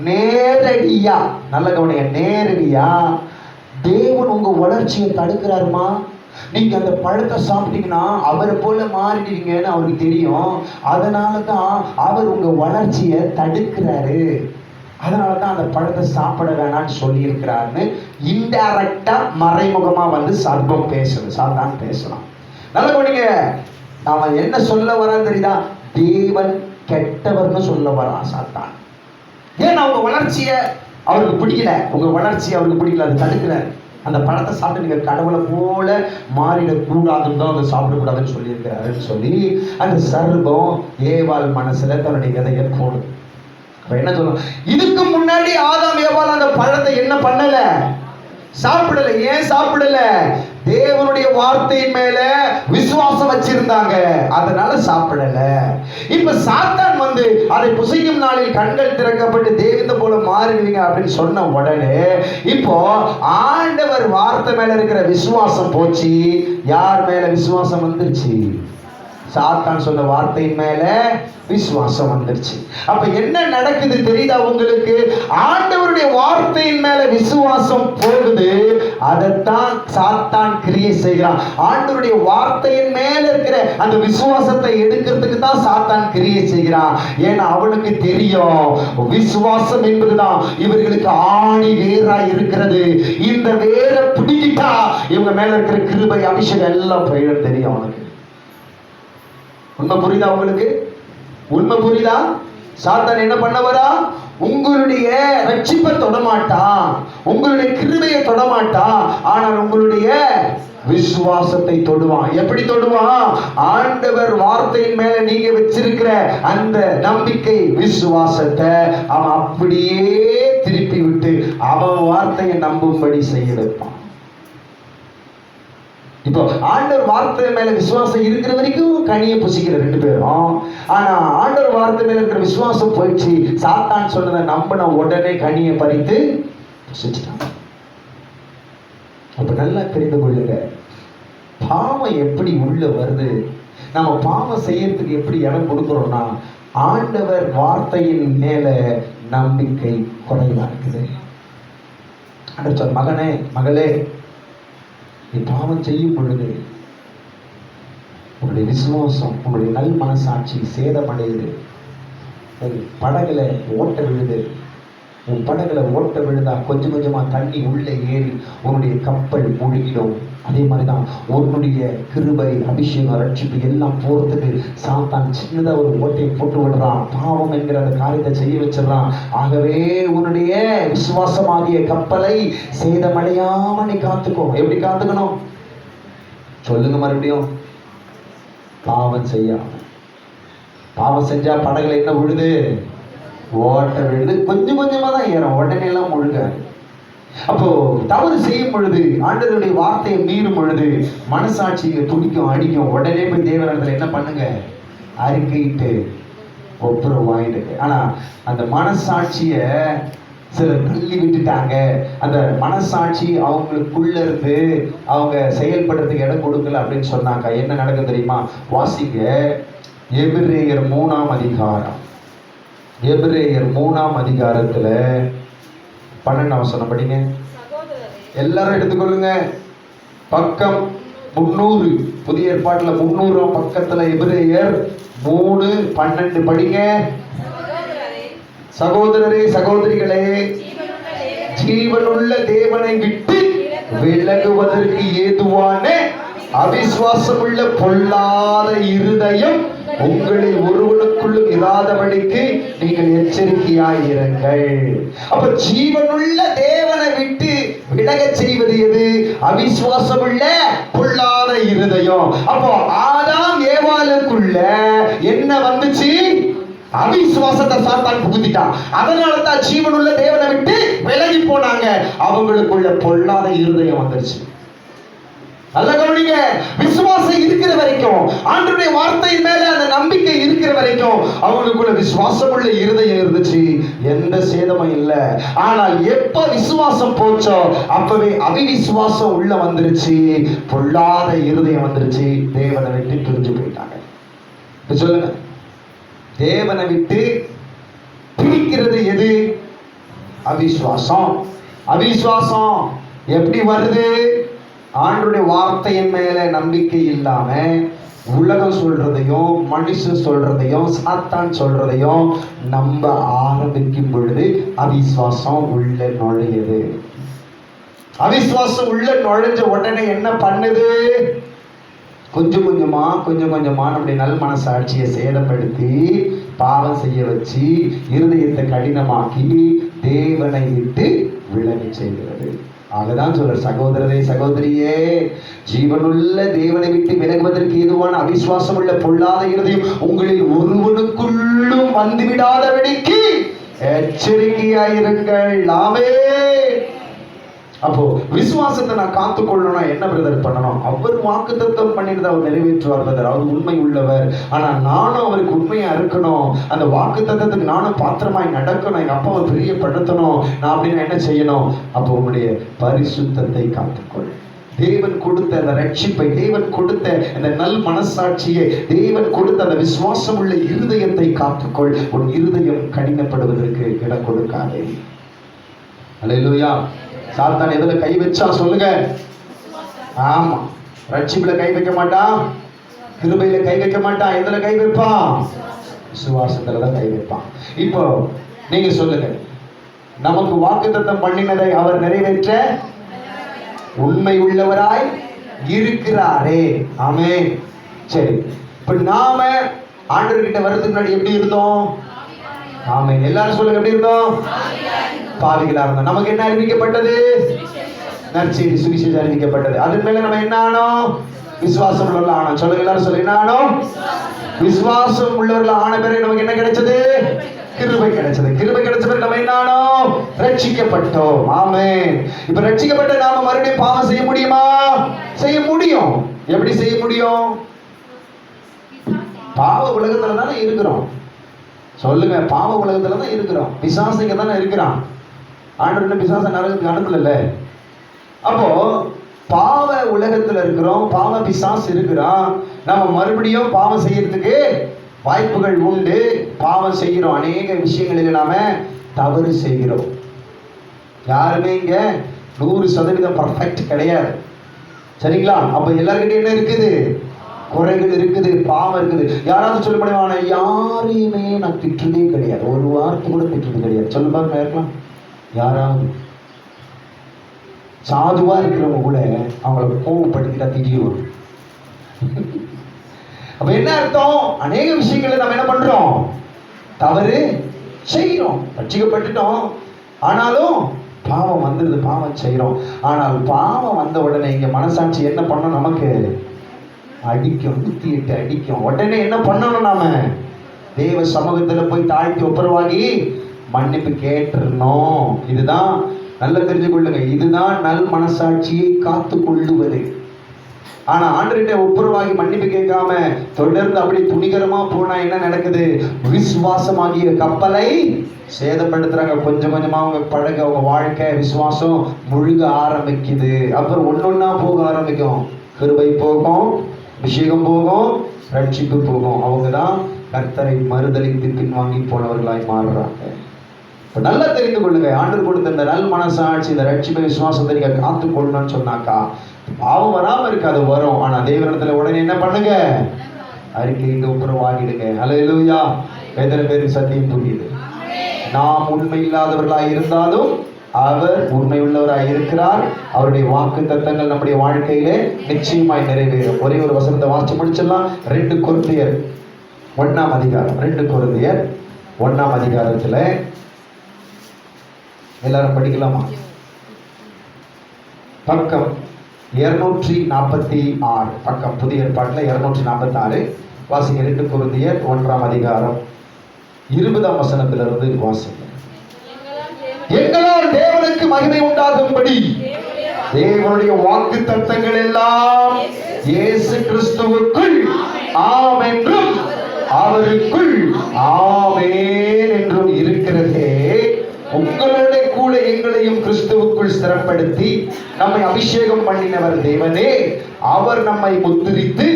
நேரடியா, நல்ல கவனிங்க, நேரடியா தேவன் உங்க வளர்ச்சியை தடுக்கிறாருமா, நீங்க அந்த பழத்தை சாப்பிட்டீங்கன்னா அவரை போல மாறிடுவீங்கன்னு அவருக்கு தெரியும், அதனாலதான் அவர் உங்க வளர்ச்சியை தடுக்கிறாரு, அதனாலதான் அந்த பழத்தை சாப்பிட வேணாம்னு சொல்லி இருக்கிறாருன்னு இன்டைரக்டா மறைமுகமா வந்து சர்ப்பம் பேசுது, சாத்தான் பேசலாம். நல்ல கவனிங்க, நாம என்ன சொல்ல வரான்னு தெரியுதா? தேவன் கெட்டவர்னு சொல்ல வரான் சாத்தான். ஏன்னா உங்க வளர்ச்சியை அவருக்கு பிடிக்கல, உங்க வளர்ச்சியை அவருக்கு பிடிக்கல, அது தடுக்கிறார். அந்த பழத்தை சாப்பிட்டு நீங்க கடவுளை போல மாறிடக்கூடாதுன்னு தான் அதை சாப்பிடக்கூடாதுன்னு சொல்லியிருக்கிறாருன்னு சொல்லி அந்த சர்ப்பம் ஏவாள் மனசுல தன்னுடைய விதையை போடும். என்ன சொல்லும்? இதுக்கு முன்னாடி ஆதாம் ஏவாள் அந்த பழத்தை என்ன பண்ணல? சாப்பிடல. ஏன் சாப்பிடல? தேவனுடைய வார்த்தையின் மேல விசுவாசம் வச்சிருந்தாங்க, அதனால சாப்பிடல. இப்ப சாத்தான் வந்து அதை புசிக்கும் நாளில் கண்கள் திறக்கப்பட்டு தேவதை போல மாறிடுவீங்க அப்படின்னு சொன்ன உடனே இப்போ ஆண்டவர் வார்த்தை மேல இருக்கிற விசுவாசம் போச்சு. யார் மேல விசுவாசம் வந்துருச்சு? சாத்தான் சொன்ன வார்த்தையின் மேல விசுவாசம் வந்துருச்சு. அப்ப என்ன நடக்குது தெரியுதா உங்களுக்கு? ஆண்டவருடைய வார்த்தையின் மேல விசுவாசம் போகுது, அதைத்தான் சாத்தான் கிரியை செய்கிறான். ஆண்டவருடைய வார்த்தையின் மேல இருக்கிற அந்த விசுவாசத்தை எடுக்கிறதுக்கு தான் சாத்தான் கிரியை செய்கிறான். ஏன்னா அவனுக்கு தெரியும், விசுவாசம் என்பதுதான் இவர்களுக்கு ஆணி வேரா இருக்கிறது. இந்த வேரை பிடிக்கிட்டா இவங்க மேல இருக்கிற கிருபை அபிஷேகம் எல்லாம் போயிடும் தெரியும் அவனுக்கு. உண்மை புரியுதா உங்களுக்கு? உண்மை புரியுதா? சாத்தான் என்ன பண்ண வரா? உங்களுடைய ரட்சிப்பை தொடமாட்டான், உங்களுடைய கிருபையை தொடமாட்டான், ஆனால் உங்களுடைய விசுவாசத்தை தொடுவான். எப்படி தொடுவான்? ஆண்டவர் வார்த்தையின் மேல நீங்க வச்சிருக்கிற அந்த நம்பிக்கை விசுவாசத்தை அவன் அப்படியே திருப்பி விட்டு அவன் வார்த்தையை நம்பும்படி செய்ய வைப்பான். இப்போ ஆண்டவர் வார்த்தை மேல விசுவாசம் இருக்கிற வரைக்கும் கனியை புசிக்கிற ரெண்டு பேரும். ஆனா ஆண்டவர் வார்த்தை மேல இருக்கிற விசுவாசம் போயிடுச்சு, சாத்தான் சொன்னதை நம்பின உடனே கனியை பறித்து புசிச்சிட்டான். அப்ப நல்லா தெரிந்து கொள்ளுங்க, பாவம் எப்படி உள்ள வருது, நம்ம பாவம் செய்யறதுக்கு எப்படி இடம் கொடுக்கிறோம்னா ஆண்டவர் வார்த்தையின் மேல நம்பிக்கை குறைவா இருக்குது. ஆண்டவர் சொன்ன, மகனே மகளே, நீ பாவம் செய்யும் பொழுது உன்னுடைய விசுவாசம், உன்னுடைய நல் மனசாட்சி சேதமடையுது, உன் படகுல ஓட்ட விழுது. உன் படகுல ஓட்ட விழுதா கொஞ்சம் கொஞ்சமா தண்ணி உள்ளே ஏறி உன்னுடைய கப்பல் மூழ்கிடும். அதே மாதிரிதான் உன்னுடைய கிருபை அபிஷேகம் ரட்சிப்பு எல்லாம் போறதுக்கு சாத்தான் சின்னதா ஒரு ஓட்டையை போட்டு விடுறான். பாவம் என்கிற அந்த காரியத்தை செய்ய வச்சிடறான். ஆகவே உன்னுடைய விசுவாசமாகிய கப்பலை சேதமடையாம நீ காத்துக்கோ. எப்படி காத்துக்கணும் சொல்லுங்க மறுபடியும்? பாவம் செய்யாம. பாவம் செஞ்சா படகுல என்ன விழுது? ஓட்ட விழுது. கொஞ்சம் கொஞ்சமா தான் ஏறும், உடனே எல்லாம் முழுகாது. அப்போ தவறு செய்யும் பொழுது, ஆண்டவருடைய வார்த்தையை மீறும் பொழுது மனசாட்சியை துடிக்கும், அடிக்கும். உடனே போய் தேவனிடத்துல என்ன பண்ணுங்க? அறிக்கையிட்டு ஒப்புரம் வாங்கிட்டு. ஆனா அந்த மனசாட்சிய சிலர் தள்ளி விட்டுட்டாங்க. அந்த மனசாட்சி அவங்களுக்குள்ள இருந்து அவங்க செயல்படுறதுக்கு இடம் கொடுக்கல அப்படின்னு சொன்னாங்க. என்ன நடக்கும் தெரியுமா? வாசிங்க எபிரேயர் 3ஆம் அதிகாரம். எபிரேயர் 3ஆம் அதிகாரத்துல 12ஆம் வசனம் படிங்க. எல்லாரும் எடுத்துக்கொள்ளுங்க. பக்கம் 300, புதிய ஏற்பாட்டுல 300ஆம் பக்கத்துல எபிரேயர் 3:12 படிங்க. சகோதரரே சகோதரிகளே, ஜீவனுள்ள தேவனை விட்டு விலகுவதற்கு ஏதுவான அவிசுவாசமுள்ள பொல்லாத இருதயம் உங்களில் ஒருவனுக்குள்ளும் இராதபடிக்கு நீங்கள் எச்சரிக்கையாயிருங்கள். அப்ப ஜீவனுள்ள தேவனை விட்டு விலக செய்வது எது? அவிசுவாசமுள்ள பொல்லாத இருதயம். அப்போ ஆதாம் ஏவாளுக்குள்ள என்ன வந்துச்சு? அவிசுவாசத்தை சாத்தான் புகுத்திட்டான். அதனால தான் ஜீவனுள்ள தேவனை விட்டு விலகி போனாங்க. அவங்களுக்குள்ள பொல்லாத இருதயம் வந்துருச்சு. நல்ல கவனிங்க. விசுவாசம் இருக்கிற வரைக்கும், ஆண்டவருடைய வார்த்தையின் மேல அந்த நம்பிக்கை இருக்கிற வரைக்கும் அவங்களுக்குள்ள விசுவாசமுள்ள இருதயம் இருந்துச்சு, எந்த சேதமும் இல்லை. ஆனால் எப்ப விசுவாசம் போச்சோ அப்பவே அவிசுவாசம் உள்ள வந்துருச்சு, பொல்லாத இருதயம் வந்துருச்சு. தேவனை விட்டு பிரிஞ்சு போயிட்டாங்க. இப்ப சொல்லுங்க, தேவனை விட்டு பிரிக்கிறது எது? அவிசுவாசம். அவிசுவாசம் எப்படி வருது? ஆண்டவருடைய வார்த்தையின் மேல நம்பிக்கை இல்லாம உலகம் சொல்றதையும் மனுஷன் சொல்றதையும் சாத்தான் சொல்றதையும் நம்ப ஆரம்பிக்கும் பொழுது அவிசுவாசம் உள்ள நுழையுது. அவிசுவாசம் உள்ள நுழைஞ்ச உடனே என்ன பண்ணுது? கொஞ்சம் கொஞ்சமா நம்முடைய நல் மனசாட்சியை சேதப்படுத்தி பாவம் செய்ய வச்சு இருதயத்தை கடினமாக்கி தேவனை விட்டு விலகி செய்கிறது. ஆகதான் சொல்ற, சகோதரரே சகோதரியே, ஜீவனுள்ள தேவனை விட்டு விலகுவதற்கு ஏதுவான அவிசுவாசம் உள்ள பொல்லாத இருதயம் உங்களில் ஒருவனுக்குள்ளும் வந்துவிடாதபடிக்கு எச்சரிக்கையாயிருங்கள். ஆமென். அப்போ விசுவாசத்தை நான் காத்துக்கொள்ளணும்னா என்ன பிரதர் பண்ணணும்? அவர் வாக்குத்தத்தம் பண்ணிட்டு அவர் நிறைவேற்றுவார் பிரதர், அவர் உண்மை உள்ளவர். ஆனா நானும் அவருக்கு உண்மையா இருக்கணும், அந்த வாக்குத்தத்தத்துக்கு நானும் பாத்திரமாய் நடக்கணும், எங்க அப்பாவை பிரியப்படுத்தணும். நான் அப்படின்னு என்ன செய்யணும்? அப்போ உங்களுடைய பரிசுத்தத்தை காத்துக்கொள். தேவன் கொடுத்த அந்த ரட்சிப்பை, தேவன் கொடுத்த அந்த நல் மனசாட்சியை, தேவன் கொடுத்த அந்த விசுவாசம் உள்ள இருதயத்தை காத்துக்கொள். உன் இருதயம் கடினப்படுவதற்கு இடம் கொடுக்காதே. அல்லேலூயா. சாத்தான் எதுல கை வச்சா சொல்லுங்க? ஆமா, ரட்சிப்புல கை வைக்க மாட்டான், கிருபையில கை வைக்க மாட்டான். எதுல கை வைப்பான்? விசுவாசத்துலதான் கை வைப்பான். இப்போ நீங்க சொல்லுங்க, நமக்கு வாக்குத்தத்தம் பண்ணினதை அவர் நிறைவேற்ற உண்மை உள்ளவராய் இருக்கிறாரே. ஆமென். சரி, இப்ப நாம ஆண்டவர்கிட்ட வர்றதுக்கு முன்னாடி எப்படி இருந்தோம்? ஆமென். எல்லாரும் சொல்லுங்க, எப்படி இருந்தோம்? பாவிகளா இருந்தோம். நமக்கு என்ன அறிவிக்கப்பட்டது? நற்செய்தி, சுவிசேஷம் அறிவிக்கப்பட்டது. அதன் மேல நம்ம என்ன ஆனோம்? விசுவாசம் உள்ளவர்கள் ஆனோம். சொல்லுங்க, எல்லாரும் சொல்லுங்க, என்ன ஆனோம்? விசுவாசம் உள்ளவர்கள் ஆன பிறகு நமக்கு என்ன கிடைச்சது? கிருபை கிடைச்சது. கிருபை கிடைச்ச பிறகு நம்ம என்ன ஆனோம்? ரட்சிக்கப்பட்டோம். ஆமென். இப்ப ரட்சிக்கப்பட்ட நாம மறுபடியும் பாவம் செய்ய முடியுமா? செய்ய முடியும். எப்படி செய்ய முடியும்? பாவ உலகத்துல தானே இருக்கிறோம். சொல்லுங்க, பாவ உலகத்துல தான் இருக்கிறோம். பிசாசுங்க தானே இருக்கிறான். ஆண்டவர் பிசாச நரகத்துக்கு அனுப்பல. அப்போ பாவ உலகத்துல இருக்கிறோம், பாவ பிசாசு இருக்கிறான். நம்ம மறுபடியும் பாவம் செய்யறதுக்கு வாய்ப்புகள் உண்டு. பாவம் செய்கிறோம், அநேக விஷயங்களில் நாம தவறு செய்கிறோம். யாருமே இங்க 100% பர்ஃபெக்ட் கிடையாது. சரிங்களா? அப்ப எல்லாருக்கிட்ட என்ன இருக்குது? குறைகள் இருக்குது, பாவம் இருக்குது. யாராவது சொல்ல முடியுமா? யாரையுமே நான் திட்டுறதே கிடையாது, ஒரு வார்த்தை கூட திட்டுறது கிடையாது. சொல்ல பாருங்க, இருக்கலாம். யாராவது சாதுவா இருக்கிறவங்க கூட அவங்கள கோவப்படுத்திட்டா திட்டிடுவாங்க. அப்ப என்ன அர்த்தம்? அநேக விஷயங்களை நம்ம என்ன பண்றோம்? தவறு செய்யறோம். ரட்சிக்கப்பட்டுட்டோம், ஆனாலும் பாவம் வந்துடுது, பாவம் செய்யறோம். ஆனால் பாவம் வந்த உடனே இங்க மனசாட்சி என்ன பண்ணும்? நமக்கு அடிக்கும், 108 அடிக்கும். உடனே என்ன பண்ணணும்? நாம தேவ சமூகத்துல போய் தாழ்த்தி ஒப்புரவாகி மன்னிப்பு கேட்டுறணும். இதுதான் நல்லா தெரிஞ்சு கொள்ளுங்க, இதுதான் நல் மனசாட்சியை காத்து கொள்ளுவது. ஆனா ஆண்டவர்கிட்ட ஒப்புரவாகி மன்னிப்பு கேட்காம தொடர்ந்து அப்படி துணிகரமா போனா என்ன நடக்குது? விசுவாசமாகிய கப்பலை சேதப்படுத்துறாங்க. கொஞ்சம் கொஞ்சமா அவங்க பழக, அவங்க வாழ்க்கை, விசுவாசம் முழுக ஆரம்பிக்குது. அப்புறம் ஒன்னொன்னா போக ஆரம்பிக்கும். கிருபை போகும், அபிஷேகம் போகும், ரட்சிப்பு போகும். அவங்கதான் கர்த்தரை மறுதலித்து பின்வாங்கி போனவர்களாய் மாறுறாங்க. இப்ப நல்லா தெரிந்து கொள்ளுங்க, ஆண்டவர் கொடுத்த இந்த நல் மனசாட்சி, இந்த ரட்சிப்பு விசுவாசத்தை நீங்க காத்து கொள்ளணும்னு சொன்னாக்கா பாவம் வராம இருக்காது, வரும். ஆனா தேவனிடத்துல உடனே என்ன பண்ணுங்க? அறிக்கையிட்டு ஒப்புரவாகிடுங்க. அல்லேலூயா. எத்தனை பேருக்கு சத்தியம் புரியுது? நாம் உண்மை இல்லாதவர்களாய் இருந்தாலும் அவர் உண்மை உள்ளவராய் இருக்கிறார். அவருடைய வாக்கு தத்தங்கள் நம்முடைய வாழ்க்கையிலே நிச்சயமாய் நிறைவேறும். ஒரே ஒரு வசனத்தை வாசிச்சு முடிச்சிடலாம். 2 கொரிந்தியர் 1ஆம் அதிகாரம். 2 கொரிந்தியர் 1ஆம் அதிகாரத்துல எல்லாரும் படிக்கலாமா? பக்கம் 246. பக்கம் புதிய ஏற்பாட்டில் 246 வாசிங்க. 2 கொரிந்தியர் 1ஆம் அதிகாரம் 20ஆம் வசனத்திலிருந்து வாசிங்க. எங்களால் தேவனுக்கு மகிமை உண்டாகும்படி தேவனுடைய வாக்கு தத்தங்கள் எல்லாம் இயேசு கிறிஸ்துவுக்குள் ஆம் என்றும் அவருக்குள் ஆமென் என்றும் இருக்கிறதே, உங்களோட கூட எங்களையும் கிறிஸ்துவுக்குள் ஸ்திரப்படுத்தி நம்மை அபிஷேகம் பண்ணினவர் தேவனே. அவர் நம்மை முத்திரித்து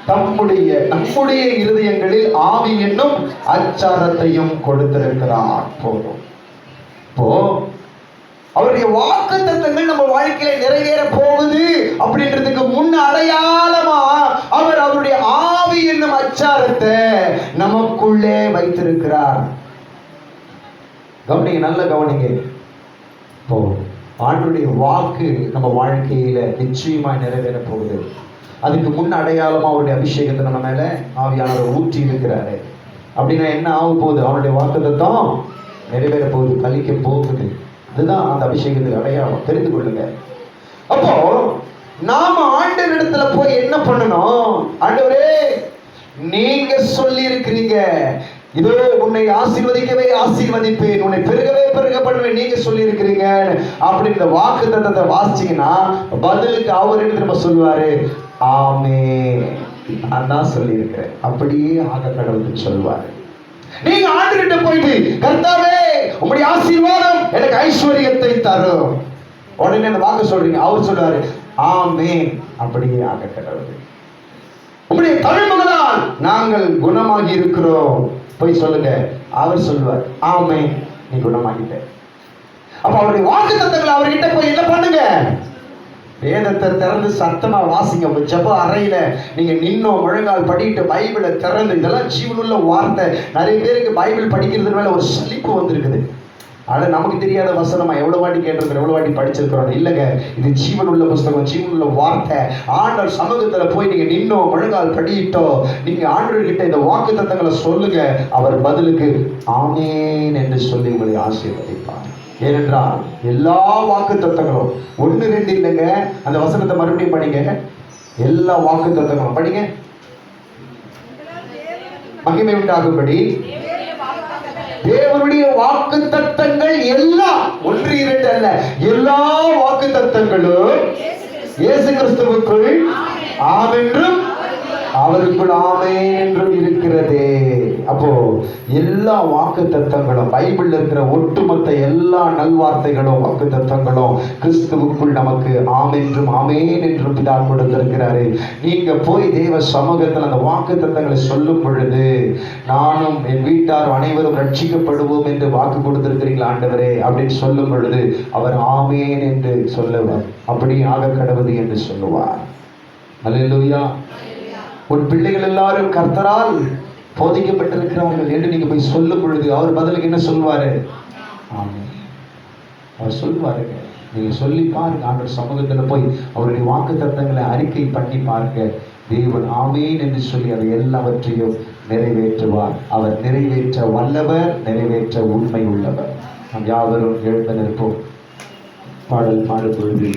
நம்முடைய இருதயங்களில் ஆவி என்னும் அச்சாரத்தையும் கொடுத்திருக்கிறார். போதும். இப்போ அவருடைய வாக்கு தத்தங்கள் நம்ம வாழ்க்கையில நிறைவேற போகுது அப்படின்றதுக்கு முன் அடையாளமா அவர் அவருடைய ஆவி என்னும் அச்சாரத்தை நமக்குள்ளே வைத்திருக்கிறார். கவனிங்க, நல்ல கவனிங்க. இப்போ ஆண்டவருடைய வாக்கு நம்ம வாழ்க்கையில நிச்சயமாய் நிறைவேற போகுது. அதுக்கு முன் அடையாளமா அவருடைய அபிஷேகத்தை நம்ம மேல ஆவியானவர் ஊற்றி இருக்கிறாரு. அப்படின்னா என்ன ஆக போகுது? அவருடைய வாக்குத்தத்தம் நிறைவேற போகுது, கலிக்க போகுது. அதுதான் அந்த அபிஷேகத்துக்கு அடையாளம். தெரிந்து கொள்ளுங்க. அப்போ நாம ஆண்டவரிடத்துல போய் என்ன பண்ணணும்? ஆண்டவரே, நீங்க சொல்லி இருக்கிறீங்க இதோ உன்னை ஆசீர்வதிக்கவே ஆசீர்வதிப்பேன், உன்னை பெருகவே பெருக பண்ணுவேன் நீங்க சொல்லி இருக்கிறீங்க அப்படி இந்த வாக்கு தத்தத்தை வாசிச்சீங்கன்னா பதிலுக்கு அவர் என்ன திரும்ப சொல்லுவாரு? ஆமென், நான் தான் சொல்லி இருக்கிறேன், அப்படியே ஆக கடவுள் சொல்வாரு. நீங்க ஆண்டுகிட்ட போயிட்டு கர்த்தாவே உங்களுடைய ஆசீர்வாதம் எனக்கு ஐஸ்வர்யத்தை தரும், உடனே அந்த வாக்கு சொல்றீங்க, அவர் சொல்றாரு ஆமென், அப்படியே ஆக கடவுள். உங்களுடைய தலைமகனால் நாங்கள் குணமாகி இருக்கிறோம், போய் சொல்லுங்க, அவர் சொல்லுவார் ஆமென், நீ குணமாகிட்ட. அப்ப அவருடைய வாக்கு தத்தங்களை அவர்கிட்ட போய் என்ன பண்ணுங்க? வேதத்தை திறந்து சத்தமா வாசிங்க. உங்க ஜெப அறையில நீங்க நின்னோ முழங்கால் படிட்டு பைபிளை திறந்து, இதெல்லாம் ஜீவனுள்ள வார்த்தை. நிறைய பேருக்கு பைபிள் படிக்கிறது மேல ஒரு சலிப்பு வந்திருக்குது. ஆனா நமக்கு தெரியாத வசனமா எவ்வளவு வாட்டி கேட்டிருக்கிறோம், எவ்வளவு வாட்டி படிச்சிருக்கிறோம். இல்லைங்க, இது ஜீவனுள்ள புஸ்தகம், ஜீவனுள்ள வார்த்தை. ஆண்டவர் சமூகத்துல போய் நீங்க நின்னோ முழங்கால் படியிட்டோ நீங்க ஆண்டவர் கிட்ட இந்த வாக்கு தத்தங்களை சொல்லுங்க, அவர் பதிலுக்கு ஆமென் என்று சொல்லி உங்களை ஆசீர்வதிப்பார். ஏனென்றால் எல்லா வாக்கு தத்தங்களும் 1 2 இல்லைங்க, அந்த வசனத்தை மறுபடியும் படிங்க. எல்லா வாக்கு தத்தங்களும் படிங்க. மகிமை உண்டாகும்படி தேவனுடைய வாக்கு தத்தங்கள் எல்லாம் 1 2 அல்ல, எல்லா வாக்கு தத்தங்களும் இயேசு கிறிஸ்துவுக்குள் ஆம் என்றும் அவருக்குள் ஆமென் என்றும் இருக்கிறதே. அப்போ எல்லா வாக்கு தத்தங்களும் பைபிள்ல இருக்கிற ஒட்டுமொத்த எல்லா நல்வார்த்தைகளும் வாக்கு தத்தங்களும் கிறிஸ்துவுக்குள் நமக்கு ஆம் என்றும் ஆமென் என்றும் பிதா கொடுத்திருக்கிறாரு. நீங்க போய் தேவ சமூகத்தில் அந்த வாக்கு தத்தங்களை சொல்லும் பொழுது, நானும் என் வீட்டார் அனைவரும் ரட்சிக்கப்படுவோம் என்று வாக்கு கொடுத்திருக்கிறீர்கள் ஆண்டவரே அப்படின்னு சொல்லும் பொழுது அவர் ஆமென் என்று சொல்லுவார், அப்படி ஆக கடவுது என்று சொல்லுவார். அல்லேலூயா. உன் பிள்ளைகள் எல்லாரும் கர்த்தரால் போதிக்கப்பட்டிருக்கிறார்கள் என்று நீங்க போய் சொல்லும் பொழுது அவர் பதிலுக்கு என்ன சொல்வாரு? ஆமென், அவர் சொல்வாருங்க. நீங்க சொல்லி பாருங்க, ஆண்டவர் சமூகத்துல போய் அவருடைய வாக்கு தத்தங்களை அறிக்கை பண்ணி பாருங்க. தேவன் ஆமென் என்று சொல்லி அதை எல்லாவற்றையும் நிறைவேற்றுவார். அவர் நிறைவேற்ற வல்லவர், நிறைவேற்ற உண்மை உள்ளவர். நாம் யாவரும் எழுந்து நிற்போம். பாடல் பாடும் பொழுது